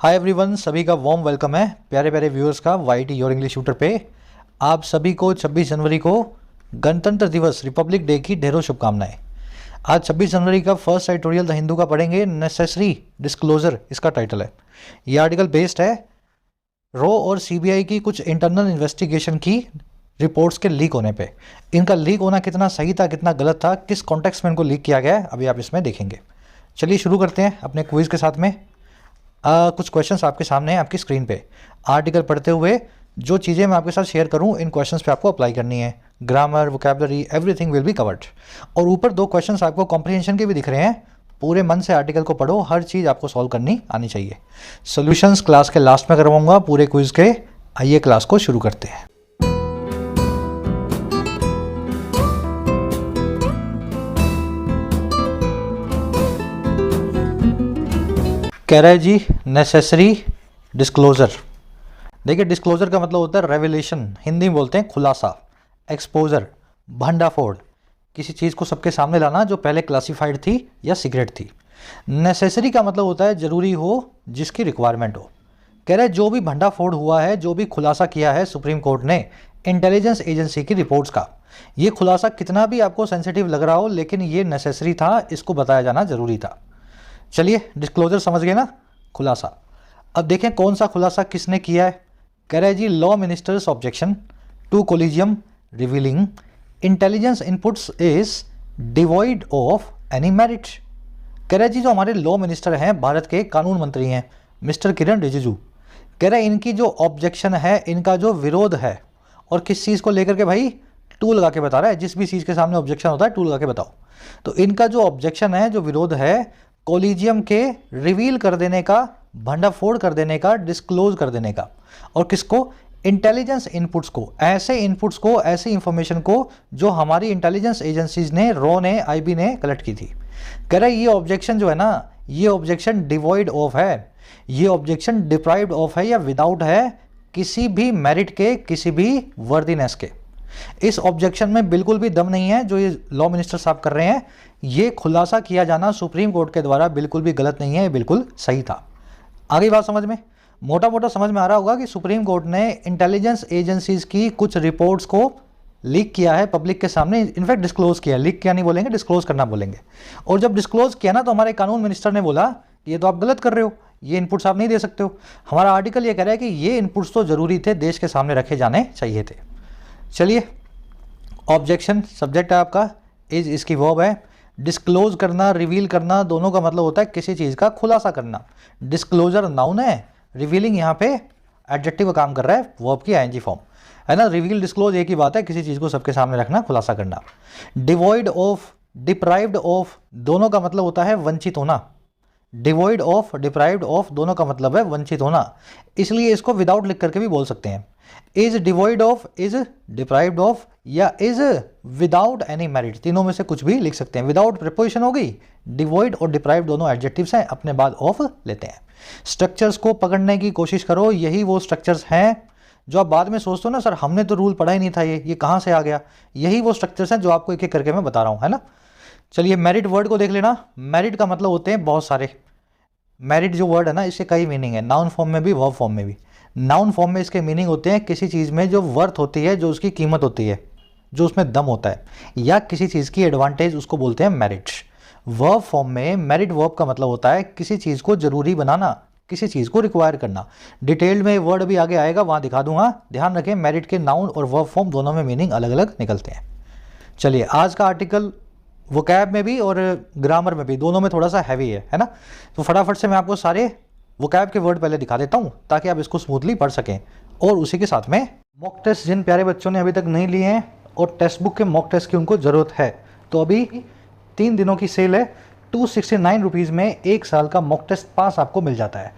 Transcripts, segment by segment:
Hi everyone, सभी का warm welcome है प्यारे प्यारे व्यूअर्स का वाईटी योर इंग्लिश शूटर पे। आप सभी को 26 जनवरी को गणतंत्र दिवस रिपब्लिक डे की ढेरों शुभकामनाएं। आज 26 जनवरी का फर्स्ट एडिटोरियल द हिंदू का पढ़ेंगे। नेसेसरी डिस्क्लोजर इसका टाइटल है। ये आर्टिकल बेस्ड है रॉ और सीबीआई की कुछ इंटरनल इन्वेस्टिगेशन की रिपोर्ट्स के लीक होने पे। इनका लीक होना कितना सही था, कितना गलत था, किस कॉन्टेक्स्ट में इनको लीक किया गया है, अभी आप इसमें देखेंगे। चलिए शुरू करते हैं अपने क्विज के साथ में। कुछ क्वेश्चंस आपके सामने हैं आपकी स्क्रीन पे। आर्टिकल पढ़ते हुए जो चीज़ें मैं आपके साथ शेयर करूं, इन क्वेश्चंस पे आपको अप्लाई करनी है। Grammar, vocabulary, everything will be covered. और ऊपर दो क्वेश्चंस आपको कॉम्प्रिहेंशन के भी दिख रहे हैं। पूरे मन से आर्टिकल को पढ़ो, हर चीज़ आपको सॉल्व करनी आनी चाहिए। सॉल्यूशंस क्लास के लास्ट में करवाऊंगा पूरे क्विज के। आइए क्लास को शुरू करते हैं। कह रहा है जी नेसेसरी डिस्क्लोजर। देखिए, डिस्क्लोजर का मतलब होता है रेवलेशन, हिंदी में बोलते हैं खुलासा। एक्सपोजर, भंडाफोड़, किसी चीज़ को सबके सामने लाना जो पहले क्लासिफाइड थी या सीक्रेट थी। नेसेसरी का मतलब होता है जरूरी हो, जिसकी रिक्वायरमेंट हो। कह रहे हैं जो भी भंडाफोड़ हुआ है, जो भी खुलासा किया है सुप्रीम कोर्ट ने इंटेलिजेंस एजेंसी की रिपोर्ट्स का, ये खुलासा कितना भी आपको सेंसिटिव लग रहा हो, लेकिन ये नेसेसरी था, इसको बताया जाना जरूरी था। चलिए, डिस्क्लोजर समझ गए ना, खुलासा। अब देखें कौन सा खुलासा किसने किया है। कह रहे हैं जी law minister's objection to collegium revealing intelligence inputs is devoid of any merit. कह रहे हैं जी जो हमारे लॉ मिनिस्टर हैं, भारत के कानून मंत्री हैं मिस्टर किरण रिजिजू, कह रहे हैं इनकी जो ऑब्जेक्शन है, इनका जो विरोध है, और किस चीज़ को लेकर के, भाई टू लगा के बता रहा है। जिस भी चीज़ के सामने ऑब्जेक्शन होता है टू लगा के बताओ। तो इनका जो ऑब्जेक्शन है, जो विरोध है, कोलिजियम के रिवील कर देने का, भंडाफोड़ कर देने का, डिस्क्लोज कर देने का। और किसको? इंटेलिजेंस इनपुट्स को, ऐसे इनपुट्स को, ऐसी इंफॉर्मेशन को जो हमारी इंटेलिजेंस एजेंसीज ने, रॉ ने, आईबी ने कलेक्ट की थी। कह रहे ये ऑब्जेक्शन जो है ना, ये ऑब्जेक्शन डिवॉइड ऑफ है, ये ऑब्जेक्शन डिप्राइव्ड ऑफ है या विदाउट है किसी भी मेरिट के, किसी भी वर्दीनेस के। इस ऑब्जेक्शन में बिल्कुल भी दम नहीं है जो ये लॉ मिनिस्टर साहब कर रहे हैं। ये खुलासा किया जाना सुप्रीम कोर्ट के द्वारा बिल्कुल भी गलत नहीं है, बिल्कुल सही था। आगे बात समझ में, मोटा मोटा समझ में आ रहा होगा कि सुप्रीम कोर्ट ने इंटेलिजेंस एजेंसीज की कुछ रिपोर्ट्स को लीक किया है पब्लिक के सामने। इनफैक्ट डिस्क्लोज किया, लीक किया नहीं बोलेंगे, डिस्क्लोज करना बोलेंगे। और जब डिस्क्लोज किया ना, तो हमारे कानून मिनिस्टर ने बोला ये तो आप गलत कर रहे हो, ये इनपुट्स आप नहीं दे सकते हो। हमारा आर्टिकल ये कह रहा है कि ये इनपुट्स तो जरूरी थे, देश के सामने रखे जाने चाहिए थे। चलिए, ऑब्जेक्शन सब्जेक्ट है आपका, इज इसकी वर्ब है। डिस्क्लोज करना, रिवील करना, दोनों का मतलब होता है किसी चीज़ का खुलासा करना। डिस्क्लोजर नाउन है, रिवीलिंग यहाँ पे एडजेक्टिव का काम कर रहा है, वर्ब की आईएनजी फॉर्म है ना। रिवील, डिस्क्लोज एक ही बात है, किसी चीज़ को सबके सामने रखना, खुलासा करना। डिवॉइड ऑफ, डिप्राइव्ड ऑफ, दोनों का मतलब होता है वंचित होना। डिवॉइड ऑफ, डिप्राइव्ड ऑफ, दोनों का मतलब है वंचित होना। इसलिए इसको विदाउट लिख करके भी बोल सकते हैं। Is devoid of, is deprived of, या इज विदाउट एनी मेरिट, तीनों में से कुछ भी लिख सकते हैं। विदाउट प्रीपोजिशन हो गई, डिवॉइड और डिप्राइव्ड दोनों एडजेक्टिव्स हैं, अपने बाद ऑफ लेते हैं। स्ट्रक्चर्स को पकड़ने की कोशिश करो, यही वो स्ट्रक्चर्स हैं जो आप बाद में सोचते हो ना, सर हमने तो रूल पढ़ा ही नहीं था, ये कहाँ से आ गया। यही वो स्ट्रक्चर्स हैं जो आपको एक एक करके मैं बता रहा हूँ, है ना। चलिए, मेरिट वर्ड को देख लेना। मेरिट का मतलब होते हैं बहुत सारे। मेरिट जो वर्ड है ना, इसके कई मीनिंग है, नाउन फॉर्म में भी, वर्ब फॉर्म में भी। नाउन फॉर्म में इसके मीनिंग होते हैं किसी चीज़ में जो वर्थ होती है, जो उसकी कीमत होती है, जो उसमें दम होता है, या किसी चीज़ की एडवांटेज, उसको बोलते हैं मेरिट। वर्ब फॉर्म में मेरिट वर्ब का मतलब होता है किसी चीज़ को जरूरी बनाना, किसी चीज़ को रिक्वायर करना। डिटेल्ड में वर्ड भी आगे आएगा, वहाँ दिखा दूंगा। ध्यान रखें, मेरिट के नाउन और वर्ब फॉर्म दोनों में मीनिंग अलग अलग निकलते हैं। चलिए, आज का आर्टिकल वोकैब में भी और ग्रामर में भी, दोनों में थोड़ा सा हैवी है ना। तो फटाफट से मैं आपको सारे वोकैब के वर्ड पहले दिखा देता हूँ, ताकि आप इसको स्मूथली पढ़ सकें। और उसी के साथ में मॉक टेस्ट जिन प्यारे बच्चों ने अभी तक नहीं लिए हैं और टेक्स्ट बुक के मॉक टेस्ट की उनको ज़रूरत है, तो अभी 3 दिनों की सेल है। 269 रुपीज़ में 1 साल का मॉक टेस्ट पास आपको मिल जाता है।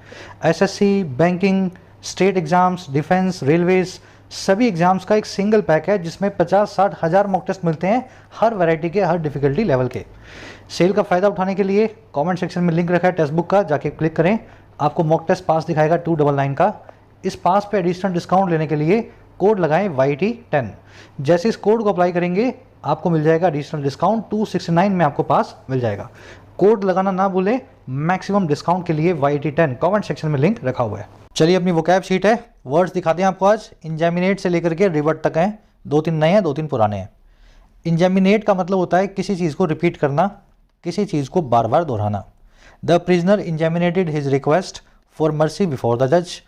SSC, banking, state exams, defence, railways, सभी एग्जाम्स का एक सिंगल पैक है, जिसमें 50-60 हज़ार मॉक टेस्ट मिलते हैं, हर वैरायटी के, हर डिफिकल्टी लेवल के। सेल का फ़ायदा उठाने के लिए कमेंट सेक्शन में लिंक रखा है टेक्स्ट बुक का, जाके क्लिक करें। आपको मॉक टेस्ट पास दिखाएगा 299 का। इस पास पे एडिशनल डिस्काउंट लेने के लिए कोड लगाएं YT10। जैसे इस कोड को अप्लाई करेंगे, आपको मिल जाएगा एडिशनल डिस्काउंट, 269 में आपको पास मिल जाएगा। कोड लगाना ना भूले, मैक्सिमम डिस्काउंट के लिए YT10 कमेंट सेक्शन में लिंक रखा हुआ है। चलिए अपनी वोकैब शीट है, वर्ड्स दिखाते हैं आपको आज। इंजैमिनेट से लेकर के रिवर्ट तक हैं, 2-3 नए हैं 2-3 पुराने हैं। इंजैमिनेट का मतलब होता है किसी चीज़ को रिपीट करना, किसी चीज़ को बार बार दोहराना। The prisoner ingeminated his request for mercy before the जज।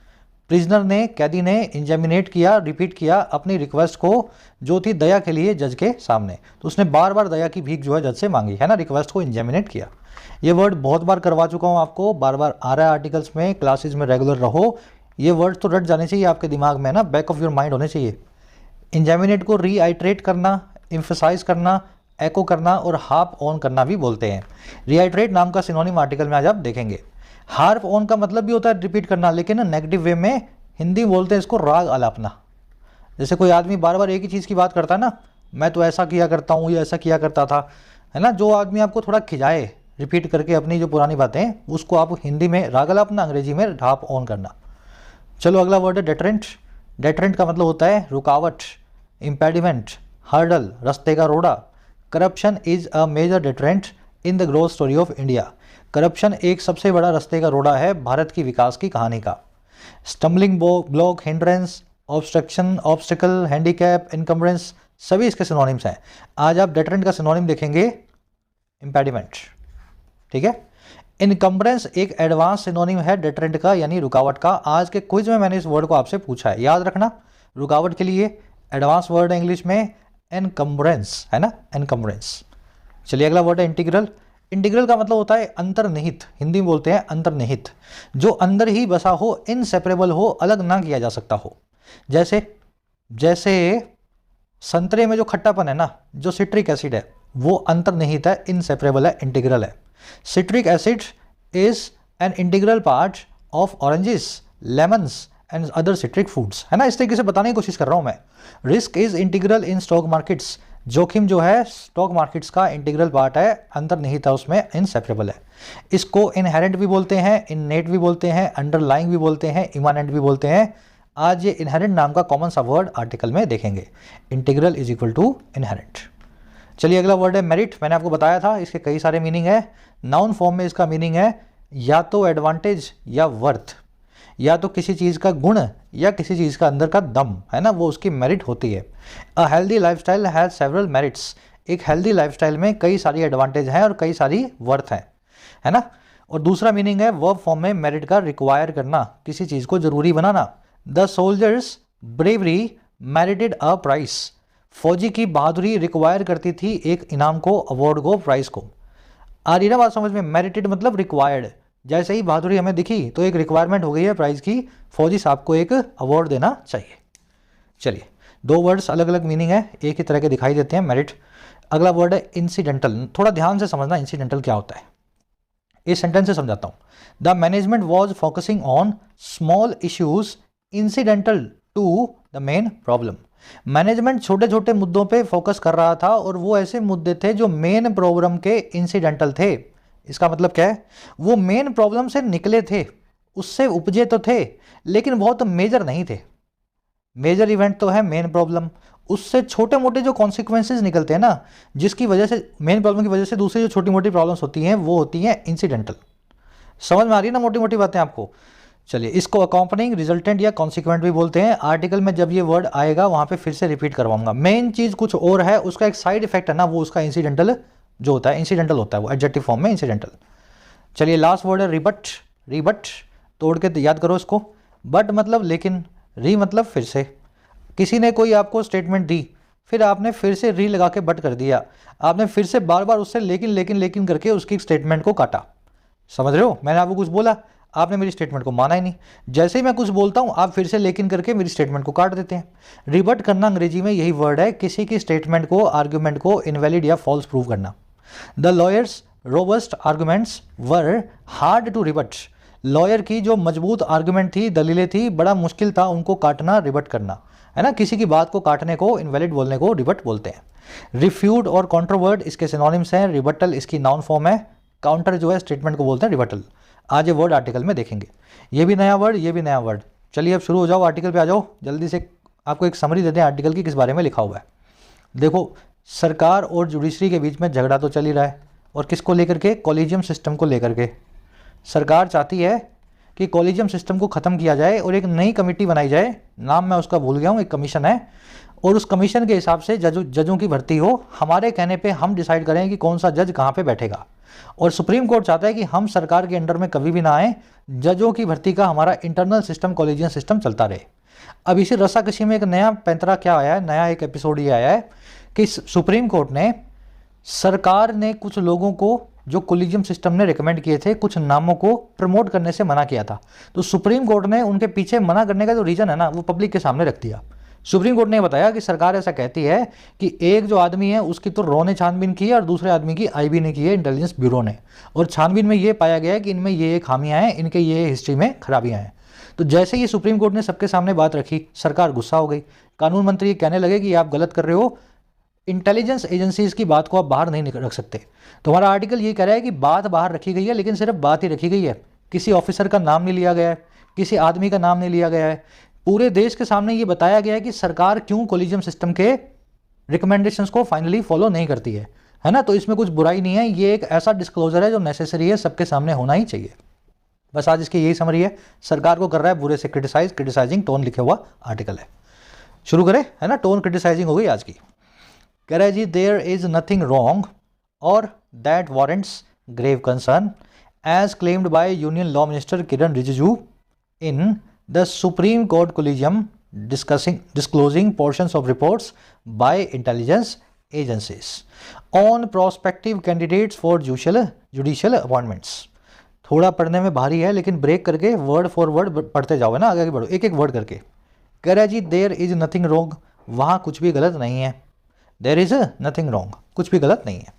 प्रिजनर ने, कैदी ने इंजैमिनेट किया, रिपीट किया अपनी रिक्वेस्ट को जो थी दया के लिए जज के सामने। तो उसने बार बार दया की भीख जो है जज से मांगी, है ना, रिक्वेस्ट को इंजैमिनेट किया। ये वर्ड बहुत बार करवा चुका हूँ आपको, बार बार आ रहा है आर्टिकल्स में, क्लासेस में रेगुलर रहो। ये वर्ड तो रट जाने चाहिए आपके दिमाग में ना, बैक ऑफ योर माइंड होने चाहिए। इंजैमिनेट को रीआइट्रेट करना, एम्फसाइज करना, एको करना और हार्प ऑन करना भी बोलते हैं। रीआइट्रेट नाम का सिनोनिम आर्टिकल में आज आप देखेंगे। हार्प ऑन का मतलब भी होता है रिपीट करना, लेकिन नेगेटिव वे में, हिंदी बोलते हैं इसको राग अलापना। जैसे कोई आदमी बार बार एक ही चीज़ की बात करता है ना, मैं तो ऐसा किया करता हूँ, ये ऐसा किया करता था, है ना। जो आदमी आपको थोड़ा खिजाए रिपीट करके अपनी जो पुरानी बातें, उसको आप हिंदी में राग अलापना, अंग्रेजी में हार्प ऑन करना। चलो अगला वर्ड है डेटरेंट। डेटरेंट का मतलब होता है रुकावट, इम्पेडिमेंट, हर्डल, रास्ते का रोड़ा। Corruption is a major deterrent in the growth story of India. Corruption एक सबसे बड़ा रास्ते का रोड़ा है भारत की विकास की कहानी का। Stumbling block, hindrance, obstruction, obstacle, handicap, encumbrance, सभी इसके सिनोनिम्स हैं। आज आप डेटरेंट का सिनोनिम देखेंगे इम्पेडिमेंट, ठीक है। इनकम्बरेंस एक एडवांस सिनोनिम है डेटरेंट का, यानी रुकावट का। आज के क्विज में मैंने इस वर्ड को आपसे पूछा है, याद रखना। रुकावट के लिए एडवांस वर्ड है इंग्लिश में एनकम्बरेंस, है ना, एनकम्बरेंस। चलिए अगला वर्ड है इंटीग्रल। इंटीग्रल का मतलब होता है अंतर्निहित, हिंदी में बोलते हैं अंतर्निहित, जो अंदर ही बसा हो, इनसेपरेबल हो, अलग ना किया जा सकता हो। जैसे संतरे में जो खट्टापन है ना, जो सिट्रिक एसिड है, वो अंतर्निहित है, इनसेपरेबल है, इंटीग्रल है। Citric acid is an integral part of oranges, lemons and other citric foods, है ना। इस तरीके से बताने की कोशिश कर रहा हूं मैं। Risk is integral in stock markets. जोखिम जो है स्टॉक मार्केट्स का इंटीग्रल पार्ट है, अंतर्निहित है उसमें, इनसेपरेबल है। इसको इनहेरेंट भी बोलते हैं, इननेट भी बोलते हैं, अंडरलाइंग भी बोलते हैं, इमानेंट भी बोलते हैं। आज ये इनहेरेंट नाम का कॉमन सा वर्ड आर्टिकल में देखेंगे। Integral is equal to inherent. चलिए अगला वर्ड है मेरिट। मैंने आपको बताया था इसके कई सारे मीनिंग है। नाउन फॉर्म में इसका मीनिंग है या तो एडवांटेज या वर्थ, या तो किसी चीज़ का गुण या किसी चीज़ का अंदर का दम, है ना, वो उसकी मेरिट होती है। A healthy lifestyle has several merits. एक हेल्दी लाइफस्टाइल में कई सारी एडवांटेज हैं और कई सारी वर्थ हैं, है ना। और दूसरा मीनिंग है वर्ब फॉर्म में मेरिट का रिक्वायर करना, किसी चीज़ को जरूरी बनाना। The soldier's bravery merited a price. फौजी की बहादुरी रिक्वायर करती थी एक इनाम को, अवार्ड को, प्राइज को। आ रही ना बात समझ में, मेरिटेड मतलब रिक्वायर्ड। जैसे ही बहादुरी हमें दिखी तो एक रिक्वायरमेंट हो गई है प्राइज की, फौजी साहब को एक अवार्ड देना चाहिए। चलिए दो वर्ड्स अलग अलग मीनिंग है, एक ही तरह के दिखाई देते हैं, मेरिट। अगला वर्ड है इंसिडेंटल। थोड़ा ध्यान से समझना इंसिडेंटल क्या होता है। इस सेंटेंस से समझाता हूँ। The management was focusing on small issues incidental to the main problem. Management छोटे छोटे मुद्दों पे फोकस कर रहा था और वो ऐसे मुद्दे थे जो मेन प्रॉब्लम के इंसिडेंटल थे। इसका मतलब क्या है, वो मेन प्रॉब्लम से निकले थे, उससे उपजे तो थे, लेकिन बहुत मेजर नहीं थे। मेजर इवेंट तो है मेन प्रॉब्लम, उससे छोटे मोटे जो कॉन्सिक्वेंसेज निकलते हैं ना, जिसकी वजह से, मेन प्रॉब्लम की वजह से दूसरी जो छोटी मोटी प्रॉब्लम्स होती हैं वो होती हैं इंसिडेंटल। समझ में आ रही है ना मोटी मोटी बातें आपको। चलिए इसको अकॉम्पनिंग, रिजल्टेंट या कॉन्सिक्वेंट भी बोलते हैं। आर्टिकल में जब ये वर्ड आएगा वहाँ पे फिर से रिपीट करवाऊंगा। मेन चीज़ कुछ और है, उसका एक साइड इफेक्ट है ना, वो उसका इंसिडेंटल जो होता है, इंसिडेंटल होता है वो, एडजेक्टिव फॉर्म में इंसिडेंटल। चलिए लास्ट वर्ड है रिबट। रिबट तोड़ के याद करो इसको। बट मतलब लेकिन, री मतलब फिर से। किसी ने कोई आपको स्टेटमेंट दी, फिर आपने फिर से री लगा के बट कर दिया, आपने फिर से बार बार उससे लेकिन लेकिन लेकिन करके उसकी स्टेटमेंट को काटा। समझ रहे हो, मैंने आपको कुछ बोला, आपने मेरी स्टेटमेंट को माना ही नहीं। जैसे ही मैं कुछ बोलता हूँ आप फिर से लेकिन करके मेरी स्टेटमेंट को काट देते हैं। रिबट करना अंग्रेजी में यही वर्ड है, किसी की स्टेटमेंट को, आर्ग्यूमेंट को इनवैलिड या फॉल्स प्रूव करना। The lawyers robust arguments were hard to rebut. Lawyer की जो मजबूत आर्गूमेंट थी, दलीलें थी, बड़ा मुश्किल था उनको काटना, रिबट करना, है ना। किसी की बात को काटने को, इनवैलिड बोलने को रिबट बोलते हैं। रिफ्यूट और कॉन्ट्रोवर्ट इसके सिनोनिम्स हैं। रिबटल इसकी नाउन फॉर्म है, काउंटर जो है स्टेटमेंट को बोलते हैं रिबटल। आज ये वर्ड आर्टिकल में देखेंगे, ये भी नया वर्ड, ये भी नया वर्ड। चलिए अब शुरू हो जाओ, आर्टिकल पे आ जाओ जल्दी से। आपको एक समरी देते हैं आर्टिकल की, किस बारे में लिखा हुआ है। देखो, सरकार और जुडिशरी के बीच में झगड़ा तो चल ही रहा है, और किसको लेकर के? कॉलेजियम सिस्टम को लेकर के। सरकार चाहती है कि कॉलेजियम सिस्टम को ख़त्म किया जाए और एक नई कमेटी बनाई जाए, नाम मैं उसका भूल गया हूँ, एक कमीशन है, और उस कमीशन के हिसाब से जजों की भर्ती हो। हमारे कहने पे हम डिसाइड करें कि कौन सा जज कहाँ पे बैठेगा। और सुप्रीम कोर्ट चाहता है कि हम सरकार के अंडर में कभी भी ना आए, जजों की भर्ती का हमारा इंटरनल सिस्टम, कॉलेजियम सिस्टम चलता रहे। अब इसी रस्साकशी में एक नया पैंतरा क्या आया है, नया एक एपिसोड ये आया है कि सुप्रीम कोर्ट ने, सरकार ने कुछ लोगों को जो कॉलेजियम सिस्टम ने रिकमेंड किए थे, कुछ नामों को प्रमोट करने से मना किया था। तो सुप्रीम कोर्ट ने उनके पीछे मना करने का जो रीज़न है ना, वो पब्लिक के सामने रख दिया। सुप्रीम कोर्ट ने बताया कि सरकार ऐसा कहती है कि एक जो आदमी है उसकी तो रॉ ने छानबीन की है और दूसरे आदमी की आईबी ने की है, इंटेलिजेंस ब्यूरो ने, और छानबीन में ये पाया गया है कि इनमें ये खामियां हैं, इनके ये हिस्ट्री में खराबियां हैं। तो जैसे ही सुप्रीम कोर्ट ने सबके सामने बात रखी, सरकार गुस्सा हो गई। कानून मंत्री कहने लगे कि आप गलत कर रहे हो, इंटेलिजेंस एजेंसीज की बात को आप बाहर नहीं रख सकते। तुम्हारा आर्टिकल ये कह रहा है कि बात बाहर रखी गई है, लेकिन सिर्फ बात ही रखी गई है, किसी ऑफिसर का नाम नहीं लिया गया है, किसी आदमी का नाम नहीं लिया गया है। पूरे देश के सामने ये बताया गया है कि सरकार क्यों कॉलेजियम सिस्टम के रिकमेंडेशंस को फाइनली फॉलो नहीं करती है ना। तो इसमें कुछ बुराई नहीं है, ये एक ऐसा डिस्क्लोजर है जो नेसेसरी है, सबके सामने होना ही चाहिए। बस आज इसकी यही समरी है, सरकार को कर रहा है बुरे से क्रिटिसाइज, क्रिटिसाइजिंग टोन लिखे हुआ आर्टिकल है। शुरू करें, है ना, टोन क्रिटिसाइजिंग हो गई आज की। कह रहा है जी, देयर इज नथिंग रॉन्ग और that warrants grave concern as claimed by union law minister Kiren Rijiju in the Supreme Court collegium disclosing portions of reports by intelligence agencies on prospective candidates for judicial appointments। थोड़ा पढ़ने में भारी है, लेकिन break करके word for word पढ़ते जाओ, है ना, आगे बढ़ो एक एक वर्ड करके। कह रहा है जी, देयर इज नथिंग रॉन्ग, वहाँ कुछ भी गलत नहीं है। देयर इज नथिंग रॉन्ग, कुछ भी गलत नहीं है।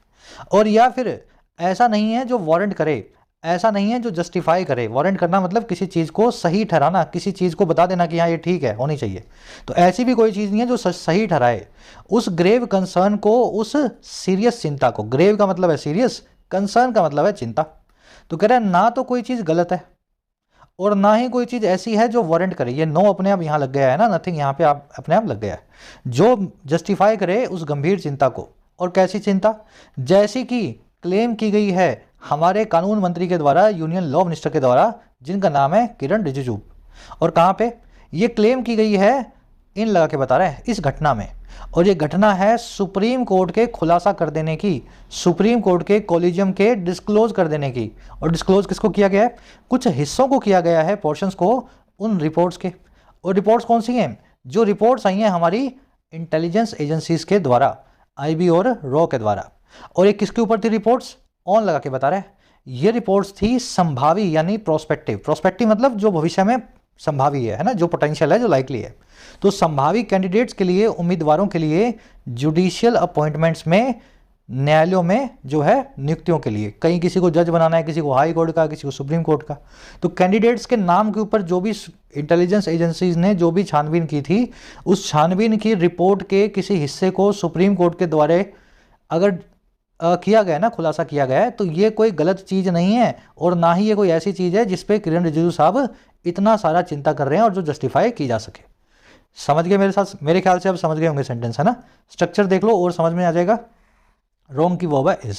और या फिर ऐसा नहीं है जो वारंट करे, ऐसा नहीं है जो जस्टिफाई करे। वारंट करना मतलब किसी चीज़ को सही ठहराना, किसी चीज़ को बता देना कि हाँ ये ठीक है, होनी चाहिए। तो ऐसी भी कोई चीज़ नहीं है जो सही ठहराए उस ग्रेव कंसर्न को, उस सीरियस चिंता को। ग्रेव का मतलब है सीरियस, कंसर्न का मतलब है चिंता। तो कह रहा है ना तो कोई चीज़ गलत है और ना ही कोई चीज़ ऐसी है जो वारंट करे। ये नो अपने आप यहाँ लग गया है ना, नथिंग यहाँ पे आप अपने आप लग गया है, जो जस्टिफाई करे उस गंभीर चिंता को। और कैसी चिंता? जैसी कि क्लेम की गई है हमारे कानून मंत्री के द्वारा, यूनियन लॉ मिनिस्टर के द्वारा, जिनका नाम है किरण रिजिजू। और कहाँ पे ये क्लेम की गई है? इन लगा के बता रहे हैं, इस घटना में। और ये घटना है सुप्रीम कोर्ट के खुलासा कर देने की, सुप्रीम कोर्ट के कॉलेजियम के डिस्क्लोज कर देने की। और डिस्क्लोज किसको किया गया है? कुछ हिस्सों को किया गया है, पोर्शंस को, उन रिपोर्ट्स के। और रिपोर्ट्स कौन सी हैं? जो रिपोर्ट्स आई हैं हमारी इंटेलिजेंस एजेंसीज के द्वारा, आईबी और रॉ के द्वारा। और ये किसके ऊपर थी रिपोर्ट्स? ऑन लगा के बता रहे हैं, ये रिपोर्ट्स थी संभावी, यानी प्रोस्पेक्टिव। प्रोस्पेक्टिव मतलब जो भविष्य में संभावी है ना, जो पोटेंशियल है, जो लाइकली है। तो संभावी कैंडिडेट्स के लिए, उम्मीदवारों के लिए जुडिशियल अपॉइंटमेंट्स में, न्यायालयों में जो है नियुक्तियों के लिए, कहीं किसी को जज बनाना है, किसी को हाई कोर्ट का, किसी को सुप्रीम कोर्ट का। तो कैंडिडेट्स के नाम के ऊपर जो भी इंटेलिजेंस एजेंसीज ने जो भी छानबीन की थी, उस छानबीन की रिपोर्ट के किसी हिस्से को सुप्रीम कोर्ट के द्वारा अगर किया गया ना, खुलासा किया गया है, तो ये कोई गलत चीज़ नहीं है। और ना ही ये कोई ऐसी चीज़ है जिस पे किरण रिजिजू साहब इतना सारा चिंता कर रहे हैं और जो जस्टिफाई की जा सके। समझ गए मेरे साथ? मेरे ख्याल से अब समझ गए होंगे सेंटेंस, है ना। स्ट्रक्चर देख लो और समझ में आ जाएगा। रोम की वर्ब है इज,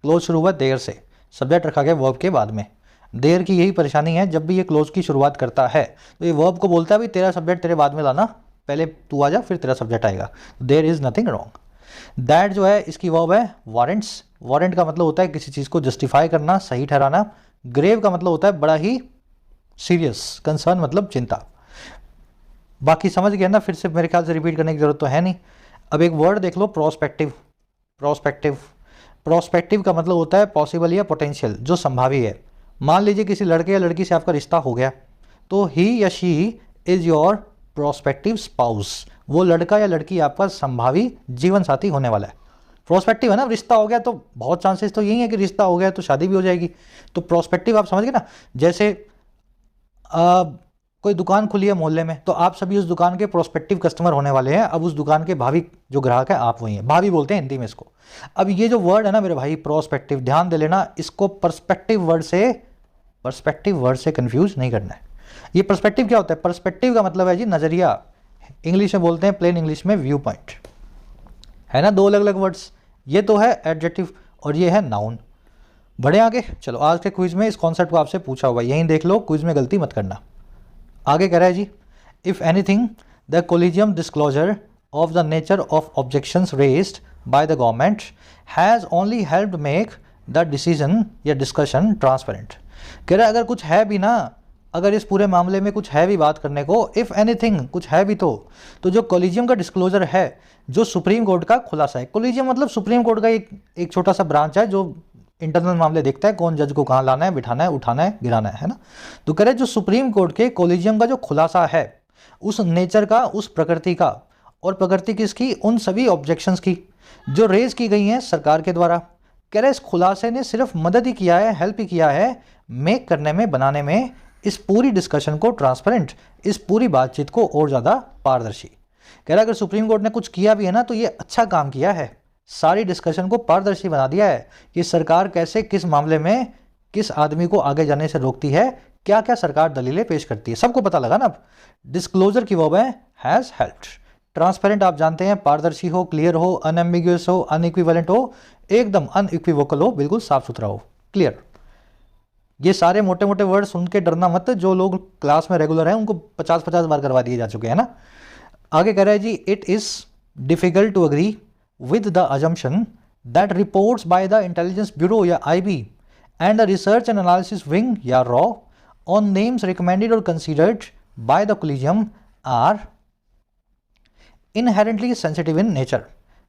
क्लोज शुरू हुआ देर से, सब्जेक्ट रखा गया वर्ब के बाद में। देर की यही परेशानी है, जब भी ये क्लोज की शुरुआत करता है तो ये वर्ब को बोलता है भाई तेरा सब्जेक्ट तेरे बाद में लाना, पहले तू आ जा फिर तेरा सब्जेक्ट आएगा। There is nothing wrong. That जो है इसकी वर्ब है वारंट्स। वारंट का मतलब होता है किसी चीज़ को जस्टिफाई करना, सही ठहराना। ग्रेव का मतलब होता है बड़ा ही सीरियस, कंसर्न मतलब चिंता। बाकी समझ गया ना, फिर से मेरे ख्याल से रिपीट करने की जरूरत तो है नहीं। अब एक वर्ड देख लो, प्रोस्पेक्टिव। प्रोस्पेक्टिव, प्रोस्पेक्टिव का मतलब होता है पॉसिबल या पोटेंशियल, जो संभावी है। मान लीजिए किसी लड़के या लड़की से आपका रिश्ता हो गया, तो ही या she is your prospective spouse. वो लड़का या लड़की आपका संभावी जीवन साथी होने वाला है। प्रोस्पेक्टिव है ना, रिश्ता हो गया तो बहुत चांसेस तो यही है कि रिश्ता हो गया तो शादी भी हो जाएगी। तो प्रोस्पेक्टिव आप समझ गए ना। जैसे कोई दुकान खुली है मोहल्ले में, तो आप सभी उस दुकान के प्रोस्पेक्टिव कस्टमर होने वाले हैं। अब उस दुकान के भावी जो ग्राहक है आप वही हैं, भावी बोलते हैं हिंदी में इसको। अब ये जो वर्ड है ना मेरे भाई, प्रोस्पेक्टिव, ध्यान दे लेना, इसको पर्सपेक्टिव वर्ड से कंफ्यूज नहीं करना है। ये पर्सपेक्टिव क्या होता है? पर्सपेक्टिव का मतलब है जी नजरिया, इंग्लिश में बोलते हैं, प्लेन इंग्लिश में व्यू पॉइंट, है ना। दो अलग अलग वर्ड्स, ये तो है एडजेक्टिव और ये है नाउन। बढ़े आगे, चलो आज के क्विज में इस कॉन्सेप्ट को आपसे पूछा हुआ है, यहीं देख लो, क्विज में गलती मत करना। आगे कह रहा है जी, if anything the collegium disclosure of the nature of objections raised by the government has only helped make the decision या डिस्कशन ट्रांसपेरेंट। कह रहा है अगर कुछ है भी ना, अगर इस पूरे मामले में कुछ है भी बात करने को, इफ़ एनीथिंग कुछ है भी तो जो कोलिजियम का डिस्क्लोजर है, जो सुप्रीम कोर्ट का खुलासा है, कोलिजियम मतलब सुप्रीम कोर्ट का एक छोटा सा ब्रांच है जो इंटरनल मामले देखता है, कौन जज को कहाँ लाना है, बिठाना है, उठाना है, गिराना है ना। तो कह रहे जो सुप्रीम कोर्ट के कोलिजियम का जो खुलासा है उस नेचर का, उस प्रकृति का, और प्रकृति किसकी, उन सभी ऑब्जेक्शंस की जो रेज की गई हैं सरकार के द्वारा। कह रहे इस खुलासे ने सिर्फ मदद ही किया है, हेल्प ही किया है मेक करने में, बनाने में इस पूरी डिस्कशन को ट्रांसपेरेंट, इस पूरी बातचीत को और ज़्यादा पारदर्शी। कह रहा अगर सुप्रीम कोर्ट ने कुछ किया भी है ना तो ये अच्छा काम किया है, सारी डिस्कशन को पारदर्शी बना दिया है कि सरकार कैसे, किस मामले में किस आदमी को आगे जाने से रोकती है, क्या क्या सरकार दलीलें पेश करती है, सबको पता लगा ना। अब डिस्क्लोजर की वर्ब है हैज़ हेल्प्ड। ट्रांसपेरेंट आप जानते हैं, पारदर्शी हो, क्लियर हो, अनएम्बिगुअस हो, अनइक्विवेलेंट हो, एकदम अनइक्विवोकल हो, बिल्कुल साफ सुथरा हो, क्लियर। ये सारे मोटे मोटे वर्ड सुन के डरना मत, जो लोग क्लास में रेगुलर हैं उनको 50-50 बार करवा दिए जा चुके हैं ना। आगे कह रहा है जी, it is difficult to agree with the assumption that reports by the intelligence bureau या IB and the research and analysis wing या रॉ ऑन नेम्स रिकमेंडेड और considered by the collegium are inherently sensitive in nature.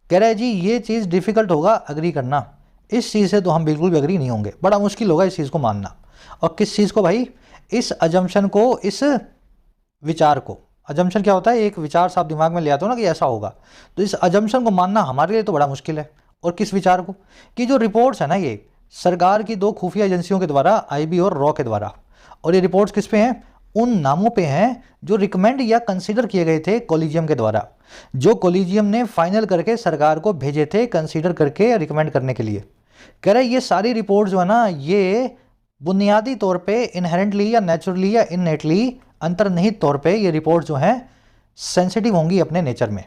कह रहा है जी ये चीज़ difficult होगा agree करना, इस चीज़ से तो हम बिल्कुल भी अग्री नहीं होंगे, बड़ा मुश्किल होगा इस चीज़ को मानना। और किस चीज़ को भाई, इस अजम्पशन को, इस विचार को। अजम्पशन क्या होता है, एक विचार से आप दिमाग में ले आते हो ना कि ऐसा होगा, तो इस अजम्पशन को मानना हमारे लिए तो बड़ा मुश्किल है। और किस विचार को, कि जो रिपोर्ट्स है ना ये सरकार की 2 खुफिया एजेंसियों के द्वारा, IB और रॉ के द्वारा, और ये रिपोर्ट्स किस पे हैं, उन नामों पे हैं जो रिकमेंड या कंसीडर किए गए थे कोलिजियम के द्वारा, जो कोलिजियम ने फाइनल करके सरकार को भेजे थे कंसीडर करके या रिकमेंड करने के लिए। कह रहे ये सारी रिपोर्ट जो है ना, ये बुनियादी तौर पे इनहेरेंटली या नेचुरली या इननेटली, अंतर्निहित तौर पे ये रिपोर्ट जो हैं सेंसिटिव होंगी अपने नेचर में।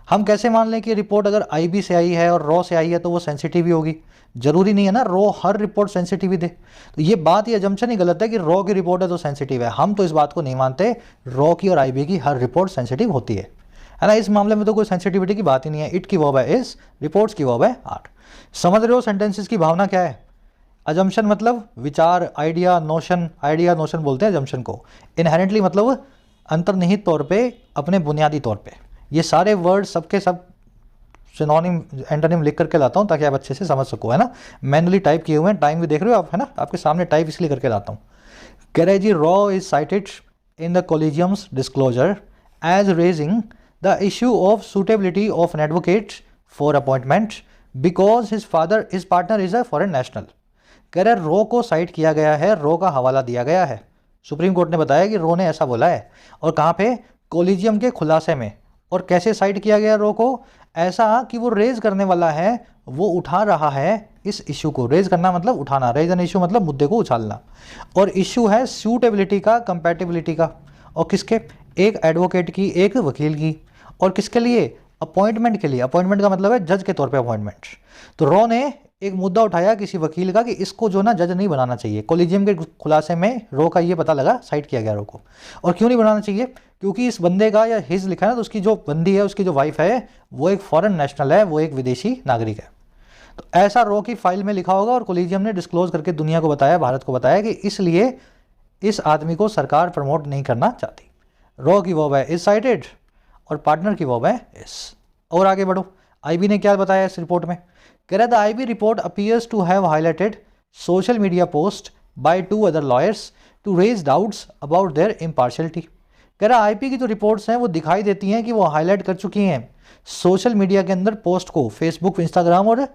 हम कैसे मान लें कि रिपोर्ट अगर IB से आई है और रॉ से आई है तो वो सेंसिटिव ही होगी, जरूरी नहीं है ना रॉ हर रिपोर्ट सेंसिटिव ही दे। तो ये बात, ये अजम्पशन ही गलत है कि रॉ की रिपोर्ट है तो सेंसिटिव है। हम तो इस बात को नहीं मानते, रॉ की और IB की हर रिपोर्ट सेंसिटिव होती है ना। इस मामले में तो कोई सेंसिटिविटी की बात ही नहीं है। इट की वर्ब है इज, रिपोर्ट्स की वर्ब है आर। समझ रहे हो सेंटेंसेस की भावना क्या है। अजम्पशन मतलब विचार, आइडिया, नोशन, आइडिया नोशन बोलते हैं अजम्पशन को। इनहेरेंटली मतलब अंतर्निहित तौर पे, अपने बुनियादी तौर पे। ये सारे वर्ड सबके सब सिनोनिम, एंटोनिम लिख करके लाता हूँ ताकि आप अच्छे से समझ सको, है ना। मैनुअली टाइप किए हुए हैं, टाइम भी देख रहे हो आप, है ना, आपके सामने टाइप इसलिए करके लाता हूँ। कह रहे जी, रॉ is cited in the collegium's disclosure as raising the issue of suitability of an advocate for appointment because his partner is a foreign national. कह रहे रॉ को साइट किया गया है, रॉ का हवाला दिया गया है, सुप्रीम कोर्ट ने बताया कि रॉ ने ऐसा बोला है। और कहाँ पे, कोलिजियम के खुलासे में। और कैसे साइट किया गया रॉ को, ऐसा कि वो रेज करने वाला है, वो उठा रहा है इस इशू को। रेज करना मतलब उठाना, रेज एन इशू मतलब मुद्दे को उछालना। और इशू है सूटेबिलिटी का, कंपैटिबिलिटी का। और किसके, एक एडवोकेट की, एक वकील की। और किसके लिए, अपॉइंटमेंट के लिए। अपॉइंटमेंट का मतलब है जज के तौर पे अपॉइंटमेंट। तो रॉ ने एक मुद्दा उठाया किसी वकील का कि इसको जो ना जज नहीं बनाना चाहिए। कोलिजियम के खुलासे में रॉ का ये पता लगा, साइट किया गया रॉ को। और क्यों नहीं बनाना चाहिए, क्योंकि इस बंदे का, या हिज लिखा है ना, तो उसकी जो बंदी है, उसकी जो वाइफ है, वो एक फॉरेन नेशनल है, वो एक विदेशी नागरिक है। तो ऐसा रॉ की फाइल में लिखा होगा और कोलिजियम ने डिस्क्लोज करके दुनिया को बताया, भारत को बताया कि इसलिए इस आदमी को सरकार प्रमोट नहीं करना चाहती। रॉ की वर्ब है इज साइटेड और पार्टनर की वर्ब है इज। और आगे बढ़ो, IB ने क्या बताया इस रिपोर्ट में। कह रहा था IB report appears to have highlighted social media post by 2 other lawyers to raise doubts about their impartiality. कह रहा IB की जो रिपोर्ट्स हैं वो दिखाई देती हैं कि वो हाईलाइट कर चुकी हैं सोशल मीडिया के अंदर पोस्ट को, फेसबुक, इंस्टाग्राम और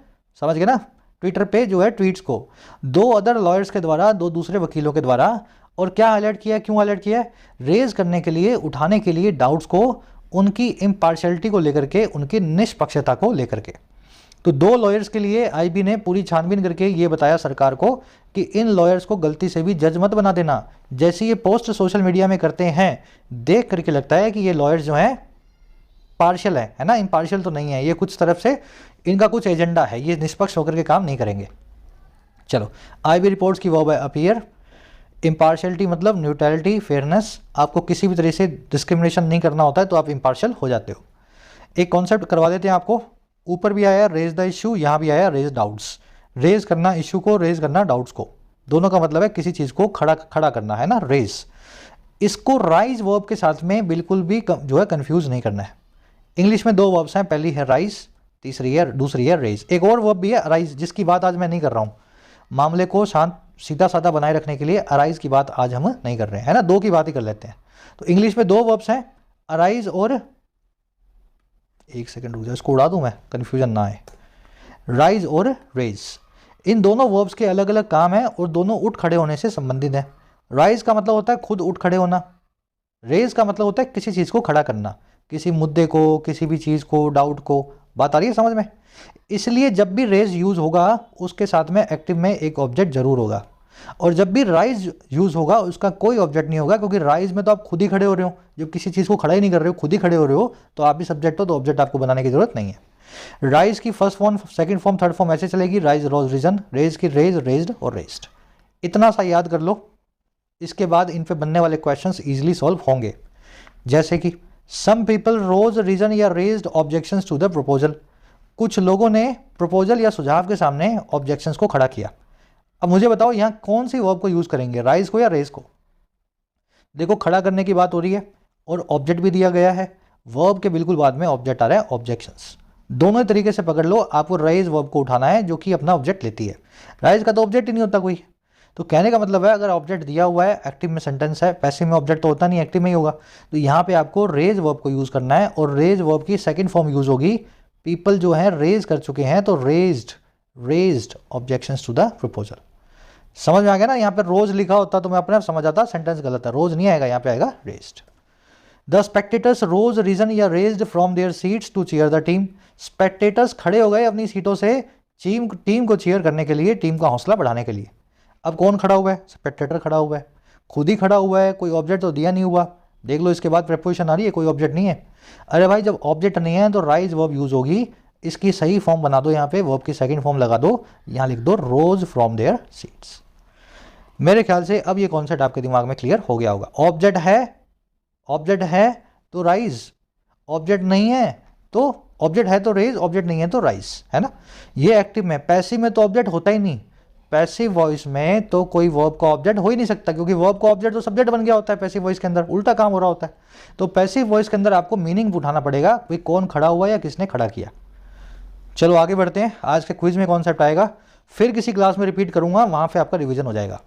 समझ गए ना ट्विटर पे जो है ट्वीट्स को, 2 अदर लॉयर्स के द्वारा, 2 दूसरे वकीलों के द्वारा। और क्या हाईलाइट किया, क्यों हाईलाइट किया, रेज करने के लिए, उठाने के लिए डाउट्स को, उनकी इम्पार्शियलिटी को लेकर के, उनकी निष्पक्षता को लेकर के। तो 2 लॉयर्स के लिए IB ने पूरी छानबीन करके ये बताया सरकार को कि इन लॉयर्स को गलती से भी जज मत बना देना। जैसे ये पोस्ट सोशल मीडिया में करते हैं, देख करके लगता है कि ये लॉयर्स जो हैं पार्शियल है ना, इम्पार्शियल तो नहीं है, ये कुछ तरफ से इनका कुछ एजेंडा है, ये निष्पक्ष होकर के काम नहीं करेंगे। चलो, IB रिपोर्ट्स की वर्ब है अपीयर। इम्पार्शियलिटी मतलब न्यूट्रलिटी, फेयरनेस, आपको किसी भी तरह से डिस्क्रिमिनेशन नहीं करना होता है तो आप इम्पार्शियल हो जाते हो। एक कॉन्सेप्ट करवा देते हैं आपको, ऊपर भी आया रेज द इशू, यहाँ भी आया रेज डाउट्स। रेज करना इशू को, रेज करना डाउट्स को, दोनों का मतलब है किसी चीज़ को खड़ा करना है ना, रेज। इसको राइज वर्ब के साथ में बिल्कुल भी जो है कंफ्यूज नहीं करना है। इंग्लिश में दो वर्ब्स हैं, पहली है राइज, दूसरी है रेज। एक और वर्ब भी है अराइज, जिसकी बात आज मैं नहीं कर रहा हूँ। मामले को शांत सीधा साधा बनाए रखने के लिए अराइज की बात आज हम नहीं कर रहे हैं, है ना, दो की बात ही कर लेते हैं। तो इंग्लिश में दो वर्ब्स हैं, अराइज और, एक सेकंड रुक जाओ, इसको उड़ा दूं मैं, कंफ्यूजन ना आए, राइज और रेज। इन दोनों वर्ब्स के अलग अलग काम हैं और दोनों उठ खड़े होने से संबंधित हैं। राइज का मतलब होता है खुद उठ खड़े होना, रेज का मतलब होता है किसी चीज़ को खड़ा करना, किसी मुद्दे को, किसी भी चीज़ को, डाउट को। बात आ रही है समझ में? इसलिए जब भी रेज यूज़ होगा उसके साथ में एक्टिव में एक ऑब्जेक्ट जरूर होगा, और जब भी राइज यूज़ होगा उसका कोई ऑब्जेक्ट नहीं होगा, क्योंकि राइज में तो आप खुद ही खड़े हो रहे हो, जब किसी चीज़ को खड़ा ही नहीं कर रहे हो, खुद ही खड़े हो रहे हो, तो आप भी सब्जेक्ट हो, तो ऑब्जेक्ट आपको बनाने की जरूरत नहीं है। राइज की first form, second form, third form ऐसे चलेगी, राइज, रोज, रीजन। रेज की रेज, रेज्ड और रेज्ड। इतना सा याद कर लो, इसके बाद इन पे बनने वाले क्वेश्चंस इजीली सॉल्व होंगे। जैसे कि सम पीपल रोज, रीजन या raised objections to the proposal. कुछ लोगों ने प्रपोजल या सुझाव के सामने ऑब्जेक्शंस को खड़ा किया। अब मुझे बताओ यहाँ कौन सी वर्ब को यूज करेंगे, राइज को या रेज को? देखो, खड़ा करने की बात हो रही है और ऑब्जेक्ट भी दिया गया है, वर्ब के बिल्कुल बाद में ऑब्जेक्ट आ रहा है, ऑब्जेक्शंस। दोनों तरीके से पकड़ लो, आपको रेज वर्ब को उठाना है जो कि अपना ऑब्जेक्ट लेती है। राइज का तो ऑब्जेक्ट ही नहीं होता कोई। तो कहने का मतलब है, अगर ऑब्जेक्ट दिया हुआ है, एक्टिव में सेंटेंस है, पैसिव में ऑब्जेक्ट तो होता नहीं, एक्टिव में ही होगा, तो यहाँ पे आपको रेज वर्ब को यूज करना है, और रेज वर्ब की सेकंड फॉर्म यूज होगी। पीपल जो है रेज कर चुके हैं, तो raised objections to the proposal. समझ में आ गया ना? यहाँ पे रोज लिखा होता तो मैं अपने आप समझ आता, सेंटेंस गलत है, रोज नहीं आएगा, यहाँ पे आएगा raised. The spectators rose, reason या raised from their seats to cheer the team. Spectators खड़े हो गए अपनी सीटों से टीम को चीयर करने के लिए, टीम का हौसला बढ़ाने के लिए। अब कौन खड़ा हुआ है? स्पेक्टेटर खड़ा हुआ है, खुद ही खड़ा हुआ है, कोई ऑब्जेक्ट तो दिया नहीं हुआ। देख लो, इसके बाद प्रेपोजिशन आ रही है, कोई ऑब्जेक्ट नहीं है। अरे भाई, जब ऑब्जेक्ट नहीं है तो राइज वर्ब यूज होगी। इसकी सही फॉर्म बना दो, यहाँ पे वर्ब की सेकंड फॉर्म लगा दो, यहाँ लिख दो रोज फ्रॉम देयर सीट्स। मेरे ख्याल से अब ये कॉन्सेप्ट आपके दिमाग में क्लियर हो गया होगा। ऑब्जेक्ट है तो राइज, ऑब्जेक्ट नहीं है तो ऑब्जेक्ट है तो रेज, ऑब्जेक्ट नहीं है तो राइज, है ना? ये एक्टिव में। पैसिव में तो ऑब्जेक्ट होता ही नहीं। पैसिव वॉइस में तो कोई वर्ब का ऑब्जेक्ट हो ही नहीं सकता, क्योंकि वर्ब का ऑब्जेक्ट तो सब्जेक्ट बन गया होता है पैसिव वॉइस के अंदर, उल्टा काम हो रहा होता है। तो पैसिव वॉइस के अंदर आपको मीनिंग उठाना पड़ेगा, भाई कौन खड़ा हुआ या किसने खड़ा किया। चलो आगे बढ़ते हैं। आज के क्विज में कॉन्सेप्ट आएगा, फिर किसी क्लास में रिपीट करूंगा, वहां पे आपका रिवीजन हो जाएगा।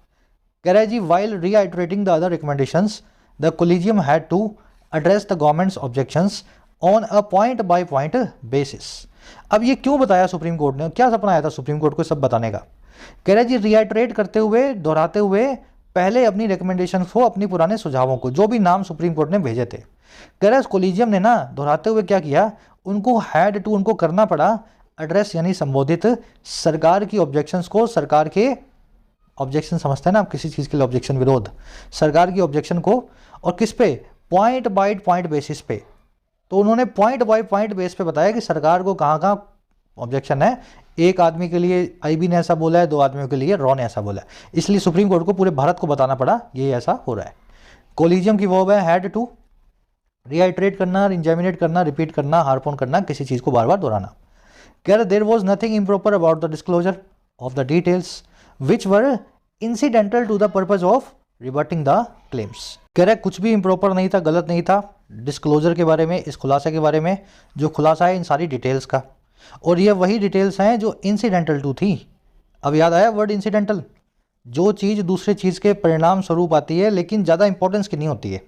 कह रहा है जी, while reiterating the other recommendations the collegium had to address the government's objections on a point by point basis. अब ये क्यों बताया सुप्रीम कोर्ट ने, क्या सपना आया था सुप्रीम कोर्ट को सब बताने का? कह रहा है जी, रीआइटरेट करते हुए, दोहराते हुए, पहले अपनी रिकमेंडेशन को, अपनी पुराने सुझावों को, जो भी नाम सुप्रीम कोर्ट ने भेजे थे। कह रहा है कोलिजियम ने ना दोहराते हुए क्या किया, उनको हैड टू, उनको करना पड़ा एड्रेस यानी संबोधित सरकार की ऑब्जेक्शंस को, सरकार के ऑब्जेक्शन समझते हैं ना आप, किसी चीज़ के लिए ऑब्जेक्शन, विरोध, सरकार की ऑब्जेक्शन को, और किस पे? पॉइंट बाय पॉइंट बेसिस पे। तो उन्होंने पॉइंट बाय पॉइंट बेस पे बताया कि सरकार को कहाँ कहाँ ऑब्जेक्शन है। एक आदमी के लिए आईबी ने ऐसा बोला है, दो आदमियों के लिए रॉ ने ऐसा बोला है, इसलिए सुप्रीम कोर्ट को पूरे भारत को बताना पड़ा ये ऐसा हो रहा है। कोलिजियम की वर्ब है हैड टू, रीआइटरेट करना, इंजेमिनेट करना, रिपीट करना, हार्प ऑन करना, किसी चीज़ को बार बार दोहराना। कह रहे there was nothing improper about the disclosure of the details which were incidental to the purpose of rebutting the claims. कह रहे कुछ भी इम्प्रॉपर नहीं था, गलत नहीं था डिस्क्लोजर के बारे में, इस खुलासे के बारे में, जो खुलासा है इन सारी डिटेल्स का, और ये वही डिटेल्स हैं जो इंसिडेंटल टू थी। अब याद आया वर्ड इंसिडेंटल? जो चीज़ दूसरे चीज़ के परिणाम स्वरूप आती है, लेकिन ज़्यादा इंपॉर्टेंस की नहीं होती है,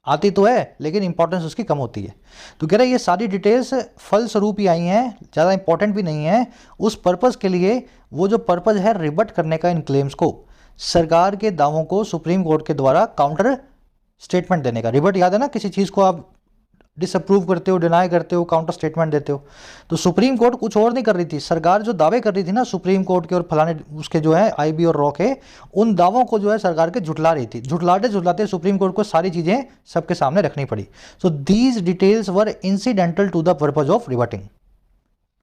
आती तो है लेकिन इंपॉर्टेंस उसकी कम होती है। तो कह रहे ये सारी डिटेल्स फल स्वरूप ही आई हैं, ज़्यादा इंपॉर्टेंट भी नहीं है, उस पर्पज़ के लिए, वो जो पर्पज़ है रिबट करने का इन क्लेम्स को, सरकार के दावों को सुप्रीम कोर्ट के द्वारा काउंटर स्टेटमेंट देने का। रिबट याद है ना, किसी चीज़ को आप डिसअप्रूव करते हो, डिनाई करते हो, काउंटर स्टेटमेंट देते हो। तो सुप्रीम कोर्ट कुछ और नहीं कर रही थी, सरकार जो दावे कर रही थी ना सुप्रीम कोर्ट के और फलाने उसके जो है आईबी और रॉ के, उन दावों को जो है सरकार के झुटला रही थी। झुटलाते सुप्रीम कोर्ट को सारी चीज़ें सबके सामने रखनी पड़ी। So these details were incidental to the purpose of rebutting.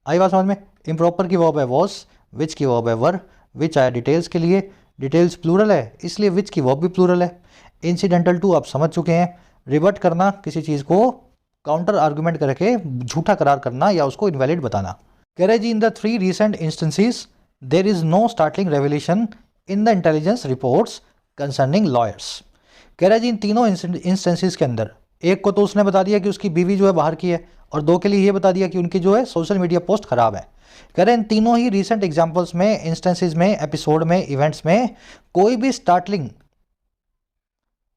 आई बात समझ में? इम्प्रॉपर की वर्ब है वॉज, विच की वर्ब है वर, विच आया डिटेल्स के लिए, डिटेल्स प्लूरल है इसलिए विच की वर्ब भी प्लूरल है। इंसिडेंटल टू आप समझ चुके हैं, रिवर्ट करना, किसी चीज़ को काउंटर आर्गुमेंट करके झूठा करार करना या उसको इनवैलिड बताना। कह रहे जी in the 3 recent instances there is no startling revelation in the intelligence reports concerning lawyers. कह रहा है जी इन तीनों इंस्टेंसेस के अंदर, एक को तो उसने बता दिया कि उसकी बीवी जो है बाहर की है, और 2 के लिए ये बता दिया कि उनकी जो है सोशल मीडिया पोस्ट खराब है। कह रहे हैं इन तीनों ही रिसेंट एग्जांपल्स में, इंस्टेंसेस में, एपिसोड में, इवेंट्स में कोई भी स्टार्टलिंग,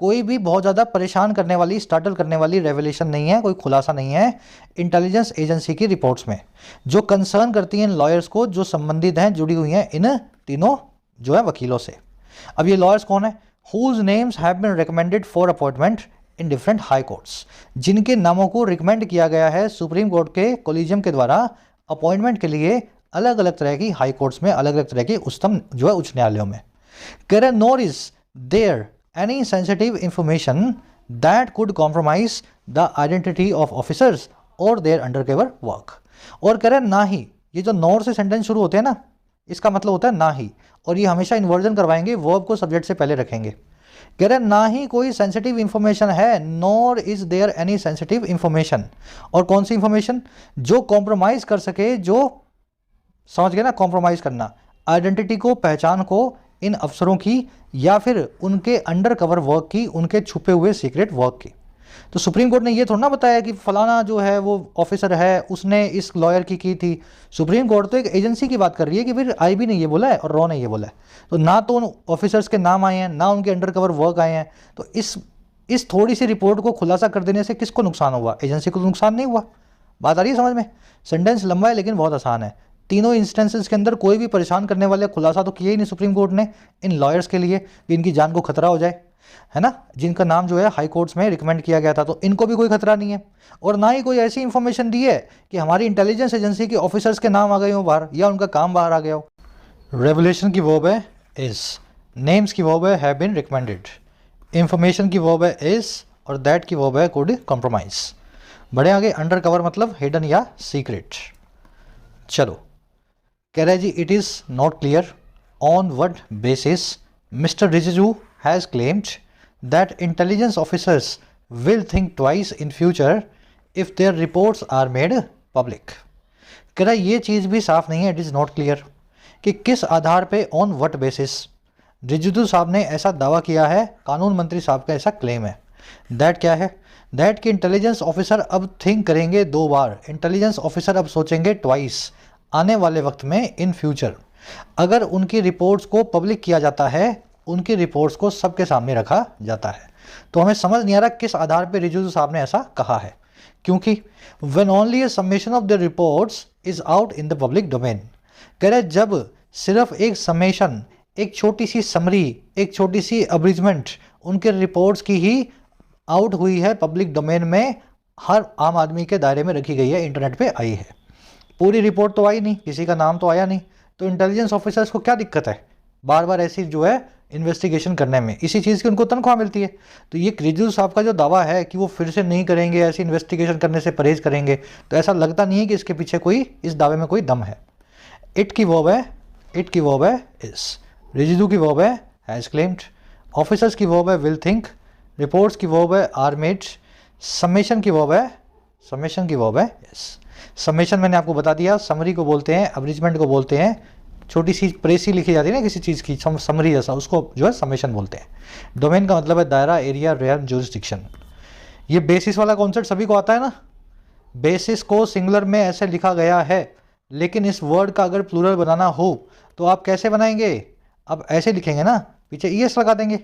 कोई भी बहुत ज़्यादा परेशान करने वाली, स्टार्टल करने वाली रेवलेशन नहीं है, कोई खुलासा नहीं है इंटेलिजेंस एजेंसी की रिपोर्ट्स में जो कंसर्न करती हैं इन लॉयर्स को, जो संबंधित हैं, जुड़ी हुई हैं इन तीनों जो है वकीलों से। अब ये लॉयर्स कौन है? whose names have been recommended for appointment in different high courts, जिनके नामों को रिकमेंड किया गया है सुप्रीम कोर्ट के कोलिजियम के द्वारा अपॉइंटमेंट के लिए अलग अलग तरह की हाई कोर्ट्स में, अलग अलग तरह के उच्चतम जो है उच्च न्यायालयों में। कह रहे nor is there any sensitive information that could compromise the identity of officers और देयर अंडरकवर वर्क। और कह रहे ना ही, ये जो नोर से सेंटेंस शुरू होते हैं ना, इसका मतलब होता है ना ही, और ये हमेशा इन्वर्जन करवाएंगे, वर्ब को सब्जेक्ट से पहले रखेंगे। कह रहे ना ही कोई सेंसिटिव इंफॉर्मेशन है, nor is there any sensitive information. और कौन सी इंफॉर्मेशन? जो कॉम्प्रोमाइज कर सके, जो समझ गए ना, कॉम्प्रोमाइज करना, आइडेंटिटी को, पहचान को इन अफसरों की या फिर उनके अंडर कवर वर्क की, उनके छुपे हुए सीक्रेट वर्क की। तो सुप्रीम कोर्ट ने ये थोड़ा ना बताया कि फलाना जो है वो ऑफिसर है, उसने इस लॉयर की थी। सुप्रीम कोर्ट तो एक एजेंसी की बात कर रही है कि फिर आईबी ने ये बोला है और रॉ ने ये बोला है, तो ना तो उन ऑफिसर्स के नाम आए हैं, ना उनके अंडर कवर वर्क आए हैं। तो इस थोड़ी सी रिपोर्ट को खुलासा कर देने से किसको नुकसान हुआ? एजेंसी को तो नुकसान नहीं हुआ। बात आ रही है समझ में? सेंटेंस लंबा है लेकिन बहुत आसान है। तीनों इंस्टेंसेस के अंदर कोई भी परेशान करने वाले खुलासा तो किया ही नहीं सुप्रीम कोर्ट ने इन लॉयर्स के लिए कि इनकी जान को खतरा हो जाए, है ना, जिनका नाम जो है हाई कोर्ट्स में रिकमेंड किया गया था, तो इनको भी कोई खतरा नहीं है। और ना ही कोई ऐसी इंफॉर्मेशन दी है कि हमारी इंटेलिजेंस एजेंसी के ऑफिसर्स के नाम आ गए हो बाहर या उनका काम बाहर आ गया हो। रेवलेशन की वर्ब है इज, नेम्स की वर्ब है हैव बीन रिकमेंडेड, इंफॉर्मेशन की वर्ब है इज, और दैट की वर्ब है कुड कॉम्प्रोमाइज। बड़े आगे अंडर कवर मतलब हिडन या सीक्रेट। चलो, कह रहा है जी it is not clear on what basis mister Rijiju has claimed that intelligence officers will think twice in future if their reports are made public। कह रहा ये चीज़ भी साफ नहीं है, इट इज़ नॉट क्लियर कि किस आधार पे, ऑन व्हाट बेसिस रिजिजू साहब ने ऐसा दावा किया है, कानून मंत्री साहब का ऐसा क्लेम है। दैट क्या है? दैट कि इंटेलिजेंस ऑफिसर अब थिंक करेंगे 2 बार, इंटेलिजेंस ऑफिसर अब सोचेंगे ट्वाइस, आने वाले वक्त में, इन फ्यूचर, अगर उनकी रिपोर्ट्स को पब्लिक किया जाता है, उनकी रिपोर्ट्स को सबके सामने रखा जाता है। तो हमें समझ नहीं आ रहा किस आधार पे रिजिजू साहब ने ऐसा कहा है, क्योंकि when only a summation of the reports is out in the public domain. कह रहे जब सिर्फ एक समेशन, एक छोटी सी समरी, एक छोटी सी अब्रिजमेंट उनके रिपोर्ट्स की ही आउट हुई है पब्लिक डोमेन में, हर आम आदमी के दायरे में रखी गई है, इंटरनेट पे आई है, पूरी रिपोर्ट तो आई नहीं, किसी का नाम तो आया नहीं, तो इंटेलिजेंस ऑफिसर्स को क्या दिक्कत है बार बार ऐसी जो है इन्वेस्टिगेशन करने में? इसी चीज़ की उनको तनख्वाह मिलती है। तो ये रिजिजू साहब का जो दावा है कि वो फिर से नहीं करेंगे, ऐसी इन्वेस्टिगेशन करने से परहेज करेंगे, तो ऐसा लगता नहीं है कि इसके पीछे कोई, इस दावे में कोई दम है। इट की वर्ब है, इट की वर्ब है इस, रिजिजू की वर्ब है हैज़ क्लेम्ड, ऑफिसर्स की वर्ब है विल थिंक, रिपोर्ट्स की वर्ब है आर मेड, समेशन की वर्ब है, समेशन की वर्ब है यस। समेशन मैंने आपको बता दिया, समरी को बोलते हैं, अब्रिजमेंट को बोलते हैं, छोटी सी प्रेसी लिखी जाती है ना किसी चीज़ की, समरी जैसा, उसको जो है समेशन बोलते हैं। डोमेन का मतलब है दायरा, एरिया, रेयन, जुरिस्डिक्शन। ये बेसिस वाला कॉन्सेप्ट सभी को आता है ना, बेसिस को सिंगुलर में ऐसे लिखा गया है, लेकिन इस वर्ड का अगर प्लूरल बनाना हो तो आप कैसे बनाएंगे? अब ऐसे लिखेंगे ना, पीछे ईएस लगा देंगे,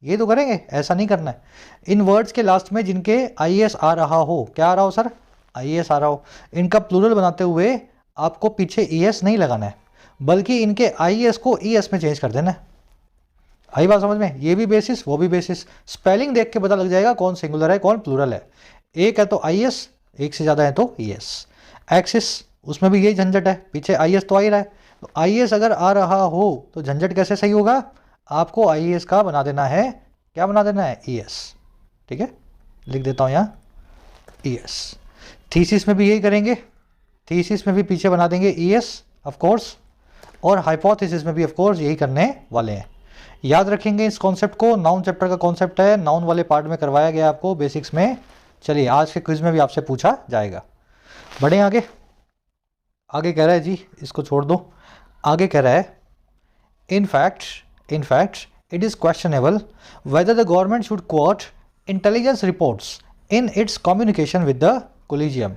ये तो करेंगे, ऐसा नहीं करना है। इन वर्ड्स के लास्ट में जिनके आईएएस आ रहा हो, क्या आ रहा हो सर? आईएएस आ रहा हो, इनका प्लूरल बनाते हुए आपको पीछे ईएस नहीं लगाना है, बल्कि इनके आईएएस को ईएस में चेंज कर देना है। आई बात समझ में? ये भी बेसिस, वो भी बेसिस, स्पेलिंग देख के पता लग जाएगा कौन सिंगुलर है कौन प्लूरल है। एक है तो आईएएस, एक से ज़्यादा है तो ईएस। एक्सिस, उसमें भी यही झंझट है, पीछे आईएएस तो आ ही रहा है, तो आईएएस अगर आ रहा हो तो झंझट कैसे सही होगा? आपको आईएएस का बना देना है, क्या बना देना है? ईएस। ठीक है, लिख देता हूँ यहाँ ईएस। थीसिस में भी यही करेंगे, थीसिस में भी पीछे बना देंगे ईएस ऑफ कोर्स। और हाइपोथेसिस में भी ऑफकोर्स यही करने वाले हैं। याद रखेंगे इस कॉन्सेप्ट को, नाउन चैप्टर का कॉन्सेप्ट है, नाउन वाले पार्ट में करवाया गया आपको बेसिक्स में। चलिए आज के क्विज में भी आपसे पूछा जाएगा। बढ़े आगे। आगे कह रहा है जी, इसको छोड़ दो, आगे कह रहा है in fact it is questionable whether the government should quote intelligence reports in its communication with the collegium।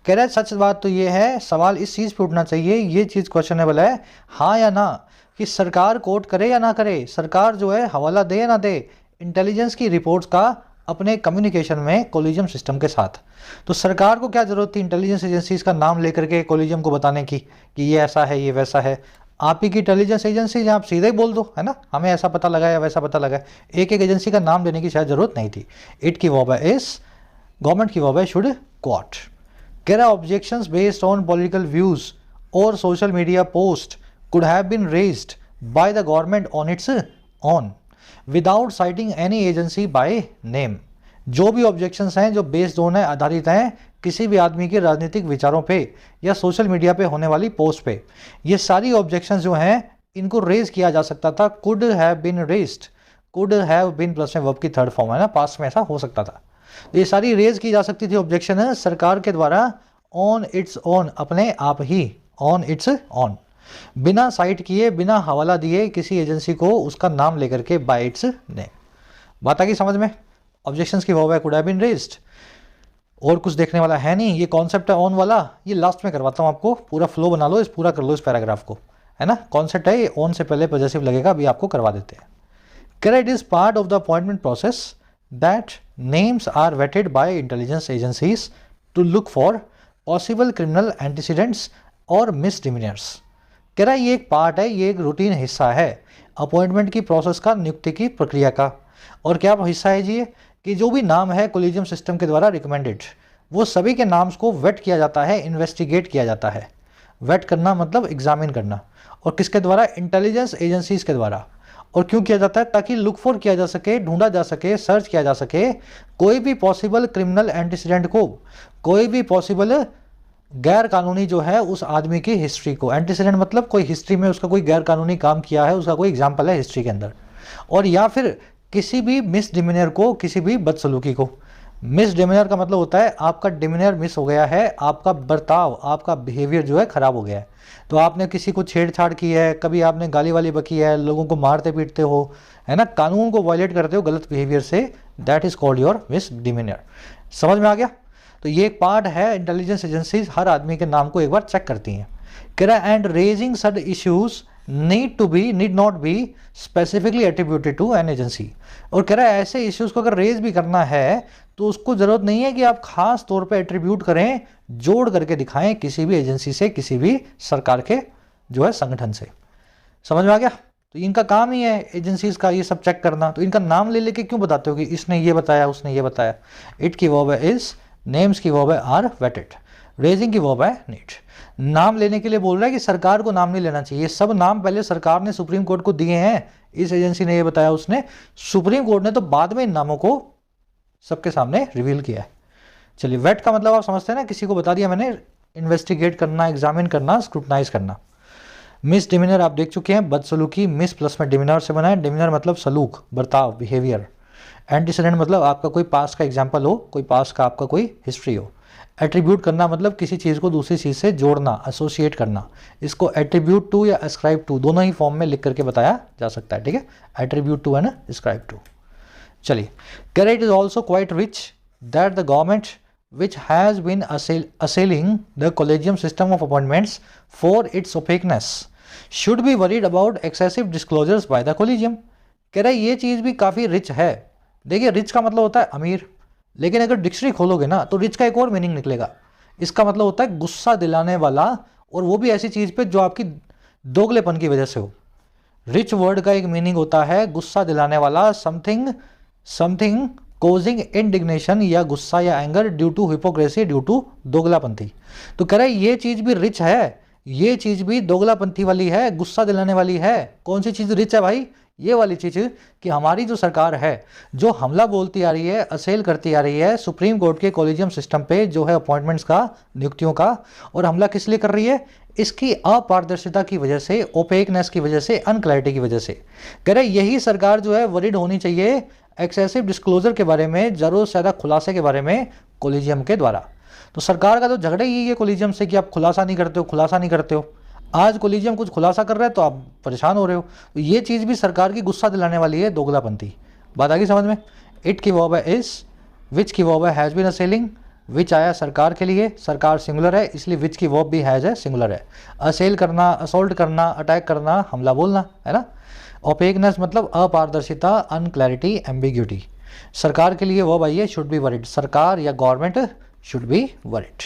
कह रहा है सच बात तो ये है, सवाल इस चीज़ पे उठना चाहिए, ये चीज़ क्वेश्चनेबल है, हाँ या ना, कि सरकार कोट करे या ना करे, सरकार जो है हवाला दे या ना दे इंटेलिजेंस की रिपोर्ट्स का अपने कम्युनिकेशन में कोलिजियम सिस्टम के साथ। तो सरकार को क्या ज़रूरत थी इंटेलिजेंस एजेंसीज का नाम लेकर के कोलिजियम को बताने की कि ये ऐसा है ये वैसा है। आप ही की इंटेलिजेंस एजेंसी आप सीधे ही बोल दो, है ना, हमें ऐसा पता लगा या वैसा पता लगा, एक एक एजेंसी का नाम देने की शायद ज़रूरत नहीं थी। इट की वर्ब है इस, गवर्नमेंट की वर्ब है शुड क्वाट। कह रहा objections based on political views और social media post could have been raised by the government on its own without citing any agency by name. जो भी ऑब्जेक्शंस हैं जो बेस्ड ऑन है, आधारित हैं किसी भी आदमी के राजनीतिक विचारों पे या सोशल मीडिया पे होने वाली पोस्ट पे, ये सारी ऑब्जेक्शंस जो हैं इनको रेज किया जा सकता था। Could have been raised, could have been plus में वर्ब की थर्ड फॉर्म है ना, पास्ट में ऐसा हो सकता था। तो ये सारी रेज की जा सकती थी ऑब्जेक्शन है सरकार के द्वारा ऑन इट्स ऑन, अपने आप ही, ऑन इट्स ऑन, बिना साइट किए, बिना हवाला दिए किसी एजेंसी को उसका नाम लेकर के बाय इट्स नेम। बात आ गई समझ में। ऑब्जेक्शंस की वर्ब है कुड हैव बीन रेज्ड, और कुछ देखने वाला है नहीं। ये कॉन्सेप्ट है ऑन वाला, ये लास्ट में करवाता हूँ आपको, पूरा फ्लो बना लो, इस पूरा कर लो इस पैराग्राफ को, है ना। कॉन्सेप्ट है ये, ऑन से पहले पॉजेसिव लगेगा, अभी आपको करवा देते हैं। Correct is part of the appointment process that names are vetted by intelligence agencies to look for possible criminal antecedents और मिसडिमिनियर्स। कह रहा है ये एक पार्ट है, ये एक रूटीन हिस्सा है अपॉइंटमेंट की प्रोसेस का, नियुक्ति की प्रक्रिया का। और क्या हिस्सा है जी, कि जो भी नाम है कोलिजियम सिस्टम के द्वारा रिकमेंडेड, वो सभी के नाम्स को वेट किया जाता है, इन्वेस्टिगेट किया जाता है। वेट करना मतलब एग्जामिन करना, और किसके द्वारा, इंटेलिजेंस एजेंसीज के द्वारा। और क्यों किया जाता है, ताकि लुक फॉर किया जा सके, ढूंढा जा सके, सर्च किया जा सके कोई भी पॉसिबल क्रिमिनल एंटीसीडेंट को, कोई भी पॉसिबल गैर कानूनी जो है उस आदमी की हिस्ट्री को। एंटीसीडेंट मतलब कोई हिस्ट्री में उसका कोई गैर कानूनी काम किया है, उसका कोई एग्जाम्पल है हिस्ट्री के अंदर। और या फिर किसी भी मिस डिमिनियर को, किसी भी बदसलूकी को। मिस डिमिनियर का मतलब होता है आपका डिमिनियर मिस हो गया है, आपका बर्ताव, आपका बिहेवियर जो है खराब हो गया है। तो आपने किसी को छेड़छाड़ की है, कभी आपने गाली वाली बकी है, लोगों को मारते पीटते हो, है ना, कानून को वायलेट करते हो गलत बिहेवियर से, that is called your misdemeanour. समझ में आ गया। तो ये एक पार्ट है, इंटेलिजेंस एजेंसीज हर आदमी के नाम को एक बार चेक करती हैं। कह रहा है and raising such issues need not be specifically attributed to an agency. और कह रहा है ऐसे इश्यूज को अगर रेज भी करना है तो उसको जरूरत नहीं है कि आप खास तौर पे एट्रीब्यूट करें, जोड़ करके दिखाएं किसी भी एजेंसी से, किसी भी सरकार के जो है संगठन से। समझ में आ गया। तो इनका काम ही है एजेंसीज का ये सब चेक करना। तो इनका नाम ले लेके क्यों बताते हो कि इसने ये बताया उसने ये बताया। इट की वर्ब है इज, नेम्स की वर्ब है आर वेटेड, रेजिंग की वर्ब है नीड। नाम लेने के लिए बोल रहा है कि सरकार को नाम नहीं लेना चाहिए। सब नाम पहले सरकार ने सुप्रीम कोर्ट को दिए हैं, इस एजेंसी ने ये बताया उसने, सुप्रीम कोर्ट ने तो बाद में इन नामों को सबके सामने रिवील किया है। चलिए वेट का मतलब आप समझते हैं ना, किसी को बता दिया मैंने, इन्वेस्टिगेट करना, एग्जामिन करना, स्क्रूटनाइज करना। मिस डिमिनर आप देख चुके हैं, बदसलूकी, मिस प्लस में डिमिनर से बना है। डिमिनर मतलब सलूक, बर्ताव, बिहेवियर। एंटीसीडेंट मतलब आपका कोई पास्ट का एग्जाम्पल हो, कोई पास्ट का आपका कोई हिस्ट्री हो। एट्रीब्यूट करना मतलब किसी चीज़ को दूसरी चीज़ से जोड़ना, एसोसिएट करना। इसको एट्रीब्यूट टू या एस्क्राइब टू दोनों ही फॉर्म में लिख करके बताया जा सकता है, ठीक है। Attribute to and ascribe to. चलिए, correct is also quite rich that the government which has been assailing the collegium system of appointments for its opaqueness should be worried about excessive disclosures by the collegium। कह रहा है ये चीज़ भी काफ़ी rich है। देखिए rich का मतलब होता है अमीर, लेकिन अगर डिक्शनरी खोलोगे ना तो रिच का एक और मीनिंग निकलेगा। इसका मतलब होता है गुस्सा दिलाने वाला, और वो भी ऐसी चीज़ पे जो आपकी दोगलेपन की वजह से हो। रिच वर्ड का एक मीनिंग होता है गुस्सा दिलाने वाला, समथिंग कोजिंग इंडिग्नेशन या गुस्सा या anger due to hypocrisy, due to दोगलापंथी। तो कह रहा है ये चीज़ भी रिच है, ये चीज़ भी दोगलापंथी वाली है, गुस्सा दिलाने वाली है। कौन सी चीज़ रिच है भाई, ये वाली चीज़ कि हमारी जो सरकार है जो हमला बोलती आ रही है, असेल करती आ रही है सुप्रीम कोर्ट के कॉलेजियम सिस्टम पे जो है अपॉइंटमेंट्स का, नियुक्तियों का, और हमला किस लिए कर रही है? इसकी अपारदर्शिता की वजह से, ओपेकनेस की वजह से, अनक्लैरिटी की वजह से। कह रहे यही सरकार जो है वरीड होनी चाहिए एक्सेसिव डिस्क्लोजर के बारे में, ज़रूरत से ज़्यादा खुलासे के बारे में कॉलेजियम के द्वारा। तो सरकार का तो झगड़ा ही है कॉलेजियम से कि आप खुलासा नहीं करते हो, खुलासा नहीं करते हो। आज कॉलेजियम कुछ खुलासा कर रहा है तो आप परेशान हो रहे हो। तो ये चीज़ भी सरकार की गुस्सा दिलाने वाली है, दोगलापंथी। बात आ गई समझ में? इट की वर्ब है इज, विच की वर्ब है हैज़ बीन असेलिंग, विच आया सरकार के लिए, सरकार सिंगुलर है इसलिए विच की वर्ब भी हैज़ है, सिंगुलर है। असेल करना, असोल्ट करना, अटैक करना, हमला बोलना, है ना। ओपेकनेस मतलब अपारदर्शिता, अनक्लैरिटी, एम्बिग्यूटी। सरकार के लिए वर्ब आई है शुड बी वरिड, सरकार या गवर्नमेंट शुड बी वरिड।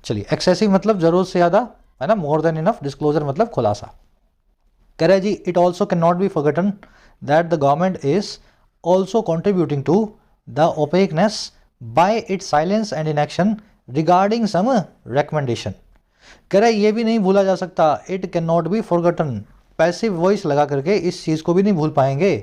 चलिए, एक्सेसिव मतलब जरूरत से ज़्यादा, है ना, मोर देन इनफ। डिस्क्लोजर मतलब खुलासा। कह रहे जी it also can not be forgotten that the government is also contributing to the opaqueness by its silence and inaction regarding some recommendation. कह रहे ये भी नहीं भूला जा सकता, it can not be forgotten, passive voice लगा करके इस चीज़ को भी नहीं भूल पाएंगे।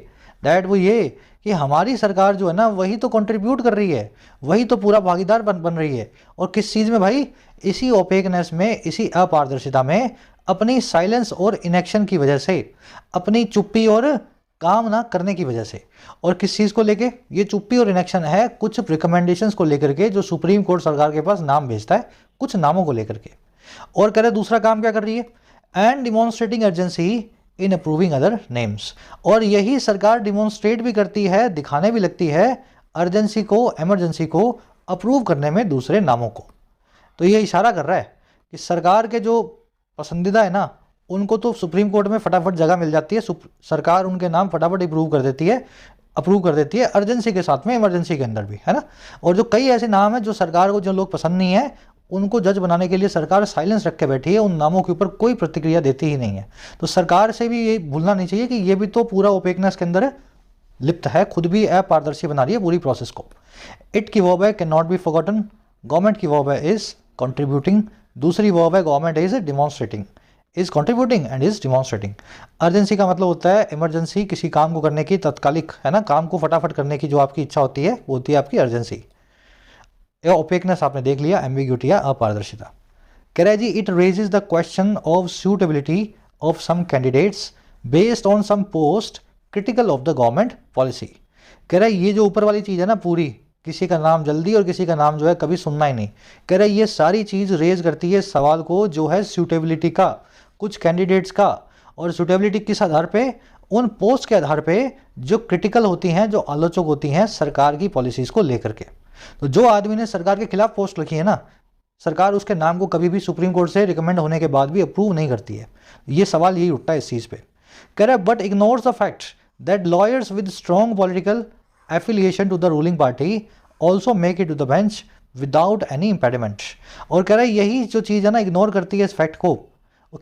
दैट वो ये कि हमारी सरकार जो है ना वही तो कंट्रीब्यूट कर रही है, वही तो पूरा भागीदार बन रही है। और किस चीज़ में भाई? इसी ओपेकनेस में, इसी अपारदर्शिता में, अपनी साइलेंस और इनएक्शन की वजह से, अपनी चुप्पी और काम ना करने की वजह से। और किस चीज़ को लेके? ये चुप्पी और इनएक्शन है कुछ रिकमेंडेशंस को लेकर के जो सुप्रीम कोर्ट सरकार के पास नाम भेजता है, कुछ नामों को लेकर के। और कह रहे दूसरा काम क्या कर रही है? And demonstrating urgency in approving other names. और यही सरकार डिमॉन्स्ट्रेट भी करती है, दिखाने भी लगती है अर्जेंसी को, एमरजेंसी को अप्रूव करने में दूसरे नामों को। तो ये इशारा कर रहा है कि सरकार के जो पसंदीदा है ना उनको तो सुप्रीम कोर्ट में फटाफट जगह मिल जाती है, सरकार उनके नाम फटाफट अप्रूव कर देती है अर्जेंसी के साथ में, इमरजेंसी के अंदर भी, है ना। और जो कई ऐसे नाम हैं जो सरकार को, जो लोग पसंद नहीं है, उनको जज बनाने के लिए सरकार साइलेंस रख के बैठी है, उन नामों के ऊपर कोई प्रतिक्रिया देती ही नहीं है। तो सरकार से भी ये भूलना नहीं चाहिए कि ये भी तो पूरा ओपेकनेस के अंदर लिप्त है, खुद भी अपारदर्शी बना रही है पूरी प्रोसेस को। इट की वर्ब है can not B forgotten, government की वर्ब है इज कंट्रीब्यूटिंग, दूसरी वर्ब है government is demonstrating, is contributing and is demonstrating. Urgency का मतलब होता है इमरजेंसी, किसी काम को करने की, तत्कालिक, है ना, काम को फटाफट करने की जो आपकी इच्छा होती है वो होती है आपकी अर्जेंसी। ओपेकनेस आपने देख लिया, एम्बिग्यूटी या अपारदर्शिता। कह रहा है जी it raises the question of suitability of some candidates based on some post critical of the government policy. कह रहा है ये जो ऊपर वाली चीज़ है ना पूरी, किसी का नाम जल्दी और किसी का नाम जो है कभी सुनना ही नहीं। कह रहा है ये सारी चीज़ रेज करती है सवाल को जो है सूटेबिलिटी का, कुछ कैंडिडेट्स का। और सूटेबिलिटी किस आधार पे? उन पोस्ट के आधार पे जो क्रिटिकल होती हैं, जो आलोचक होती हैं सरकार की पॉलिसीज़ को लेकर के। तो जो आदमी ने सरकार के खिलाफ पोस्ट लिखी है ना, सरकार उसके नाम को कभी भी सुप्रीम कोर्ट से रिकमेंड होने के बाद भी अप्रूव नहीं करती है। ये सवाल यही उठता है इस चीज़ पे। कह रहा है but ignores the fact that lawyers with strong political affiliation to the ruling party also make it to the bench without any impediment. और कह रहा है यही जो चीज़ है ना इग्नोर करती है इस फैक्ट को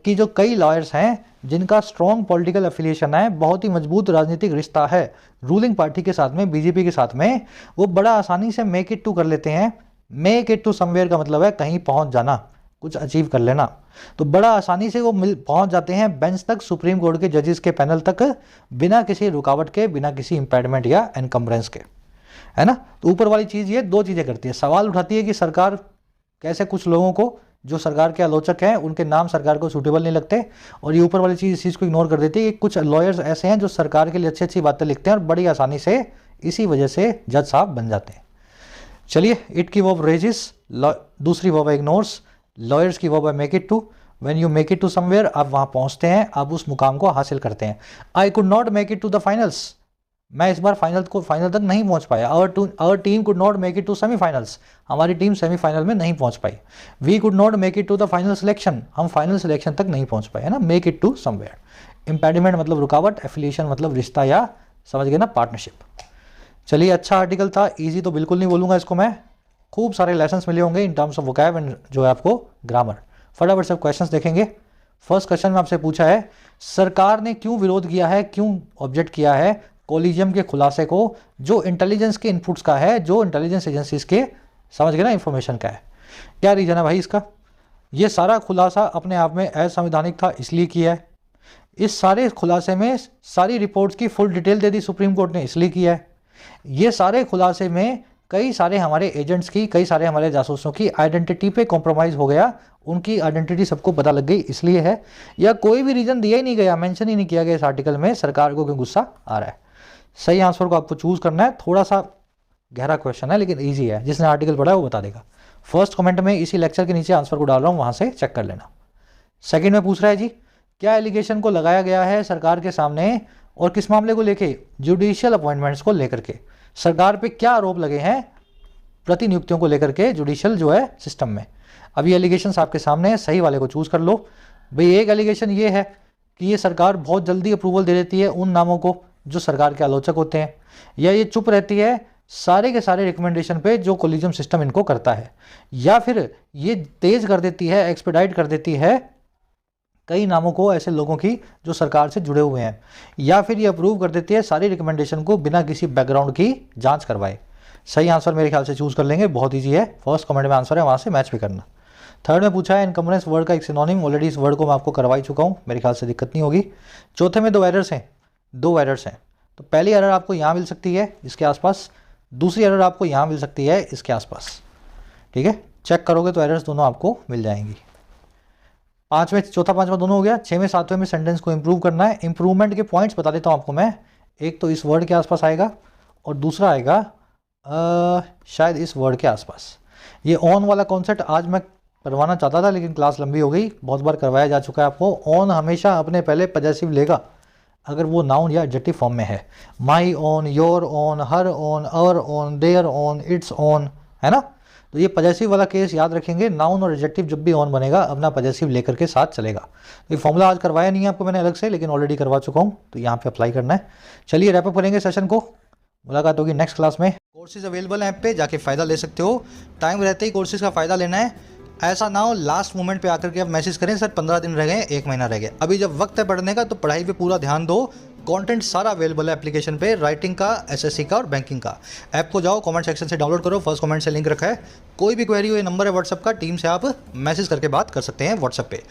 कि जो कई लॉयर्स हैं जिनका स्ट्रॉन्ग पॉलिटिकल एफिलिएशन है, बहुत ही मजबूत राजनीतिक रिश्ता है रूलिंग पार्टी के साथ में, बीजेपी के साथ में, वो बड़ा आसानी से मेक इट टू कर लेते हैं। मेक इट टू समवेयर का मतलब है कहीं पहुंच जाना, कुछ अचीव कर लेना। तो बड़ा आसानी से वो पहुंच जाते हैं बेंच तक, सुप्रीम कोर्ट के जजेस के पैनल तक, बिना किसी रुकावट के, बिना किसी इम्पेडमेंट या एनकम्बरेंस के, है ना। तो ऊपर वाली चीज़ ये दो चीज़ें करती है, सवाल उठाती है कि सरकार कैसे कुछ लोगों को जो सरकार के आलोचक हैं उनके नाम सरकार को सूटेबल नहीं लगते, और ये ऊपर वाली चीज़ इस चीज़ को इग्नोर कर देती है कि कुछ लॉयर्स ऐसे हैं जो सरकार के लिए अच्छी अच्छी बातें लिखते हैं और बड़ी आसानी से इसी वजह से जज साहब बन जाते हैं। चलिए, इट की वर्ब रेजिस, दूसरी वर्ब इग्नोर्स, लॉयर्स की वर्ब है make it to. When you make it to somewhere, आप वहाँ पहुँचते हैं, आप उस मुकाम को हासिल करते हैं। I could not make it to the finals, मैं इस बार फाइनल तक नहीं पहुंच पाया। Our team could not make it to semifinals, हमारी टीम सेमीफाइनल में नहीं पहुंच पाई। We could not make it to the final selection, हम फाइनल सिलेक्शन तक नहीं पहुंच पाए, है ना। Make it to somewhere, impediment मतलब रुकावट, एफिलिएशन मतलब रिश्ता या समझ गए ना पार्टनरशिप। चलिए, अच्छा आर्टिकल था, ईजी तो बिल्कुल नहीं बोलूँगा इसको मैं, खूब सारे लेसन्स मिले होंगे in terms of vocab and जो है आपको ग्रामर। फटाफट से क्वेश्चन देखेंगे। फर्स्ट क्वेश्चन में आपसे पूछा है सरकार ने क्यों विरोध किया है, क्यों ऑब्जेक्ट किया है कॉलेजियम के खुलासे को जो इंटेलिजेंस के इनपुट्स का है, जो इंटेलिजेंस एजेंसीज के समझ गए ना इंफॉर्मेशन का है। क्या रीजन है भाई इसका? ये सारा खुलासा अपने आप में असंवैधानिक था इसलिए किया है, इस सारे खुलासे में सारी रिपोर्ट्स की फुल डिटेल दे दी सुप्रीम कोर्ट ने, इसलिए किया है। ये सारे खुलासे में कई सारे हमारे एजेंट्स की, कई सारे हमारे जासूसों की आइडेंटिटी पे कॉम्प्रोमाइज़ हो गया, उनकी आइडेंटिटी सबको पता लग गई, इसलिए है। या कोई भी रीज़न दिया ही नहीं गया, मेंशन ही नहीं किया गया इस आर्टिकल में, सरकार को क्यों गुस्सा आ रहा है। सही आंसर को आपको चूज़ करना है। थोड़ा सा गहरा क्वेश्चन है लेकिन ईजी है, जिसने आर्टिकल पढ़ा है वो बता देगा। फर्स्ट कमेंट में इसी लेक्चर के नीचे आंसर को डाल रहा हूँ, वहाँ से चेक कर लेना। सेकंड में पूछ रहा है जी, क्या एलिगेशन को लगाया गया है सरकार के सामने और किस मामले को लेके? जुडिशियल अपॉइंटमेंट्स को लेकर के सरकार पे क्या आरोप लगे हैं प्रतिनियुक्तियों को लेकर के जुडिशियल जो है सिस्टम में। अब ये एलिगेशन आपके सामने है, सही वाले को चूज कर लो। भाई एक एलिगेशन ये है कि ये सरकार बहुत जल्दी अप्रूवल दे देती है उन नामों को जो सरकार के आलोचक होते हैं, या ये चुप रहती है सारे के सारे रिकमेंडेशन पे जो कोलिजियम सिस्टम इनको करता है, या फिर ये तेज कर देती है, एक्सपेडाइट कर देती है कई नामों को ऐसे लोगों की जो सरकार से जुड़े हुए हैं, या फिर ये अप्रूव कर देती है सारी रिकमेंडेशन को बिना किसी बैकग्राउंड की जांच करवाए। सही आंसर मेरे ख्याल से चूज कर लेंगे, बहुत ईजी है, फर्स्ट कमेंट में आंसर है, वहाँ से मैच भी करना। थर्ड में पूछा है इनकम्बरेंस वर्ड का एक सिनोनिम, ऑलरेडी इस वर्ड को मैं आपको करवा ही चुका हूँ, मेरे ख्याल से दिक्कत नहीं होगी। चौथे में दो एरर्स हैं, तो पहली एरर आपको यहाँ मिल सकती है इसके आसपास, दूसरी एरर आपको यहाँ मिल सकती है इसके आसपास, ठीक है। चेक करोगे तो एरर्स दोनों आपको मिल जाएंगी। चौथा पांचवा दोनों हो गया। 6वें 7वें में सेंटेंस को इंप्रूव करना है। इंप्रूवमेंट के पॉइंट्स बता देता हूँ आपको मैं, एक तो इस वर्ड के आसपास आएगा और दूसरा आएगा शायद इस वर्ड के आसपास। ये ऑन वाला कॉन्सेप्ट आज मैं करवाना चाहता था लेकिन क्लास लंबी हो गई, बहुत बार करवाया जा चुका है आपको। ऑन हमेशा अपने पहले पॉजेसिव लेगा अगर वो नाउन या एडजेक्टिव फॉर्म में है। My own, your own, her own, our own, their own, its own, है ना। तो ये पॉजेसिव वाला केस याद रखेंगे, नाउन और एडजेक्टिव जब भी ऑन बनेगा अपना पॉजेसिव लेकर के साथ चलेगा। तो ये फॉर्मूला आज करवाया नहीं है आपको मैंने अलग से, लेकिन ऑलरेडी करवा चुका हूँ, तो यहाँ पे अप्लाई करना है। चलिए रैप अप करेंगे सेशन को, मुलाकात होगी नेक्स्ट क्लास में। कोर्सेज अवेलेबल हैं ऐप पे, जाके फ़ायदा ले सकते हो। टाइम रहते ही कोर्सेज का फ़ायदा लेना है, ऐसा ना हो लास्ट मोमेंट पे आकर के आप मैसेज करें सर 15 दिन रह गए, 1 महीना रह गया। अभी जब वक्त है पढ़ने का तो पढ़ाई पे पूरा ध्यान दो। कंटेंट सारा अवेलेबल है एप्लीकेशन पे, राइटिंग का, एसएससी का और बैंकिंग का। ऐप को जाओ, कमेंट सेक्शन से डाउनलोड करो, फर्स्ट कमेंट से लिंक रखा है। कोई भी क्वेरी हो, ये नंबर है व्हाट्सएप का, टीम से आप मैसेज करके बात कर सकते हैं व्हाट्सएप पे।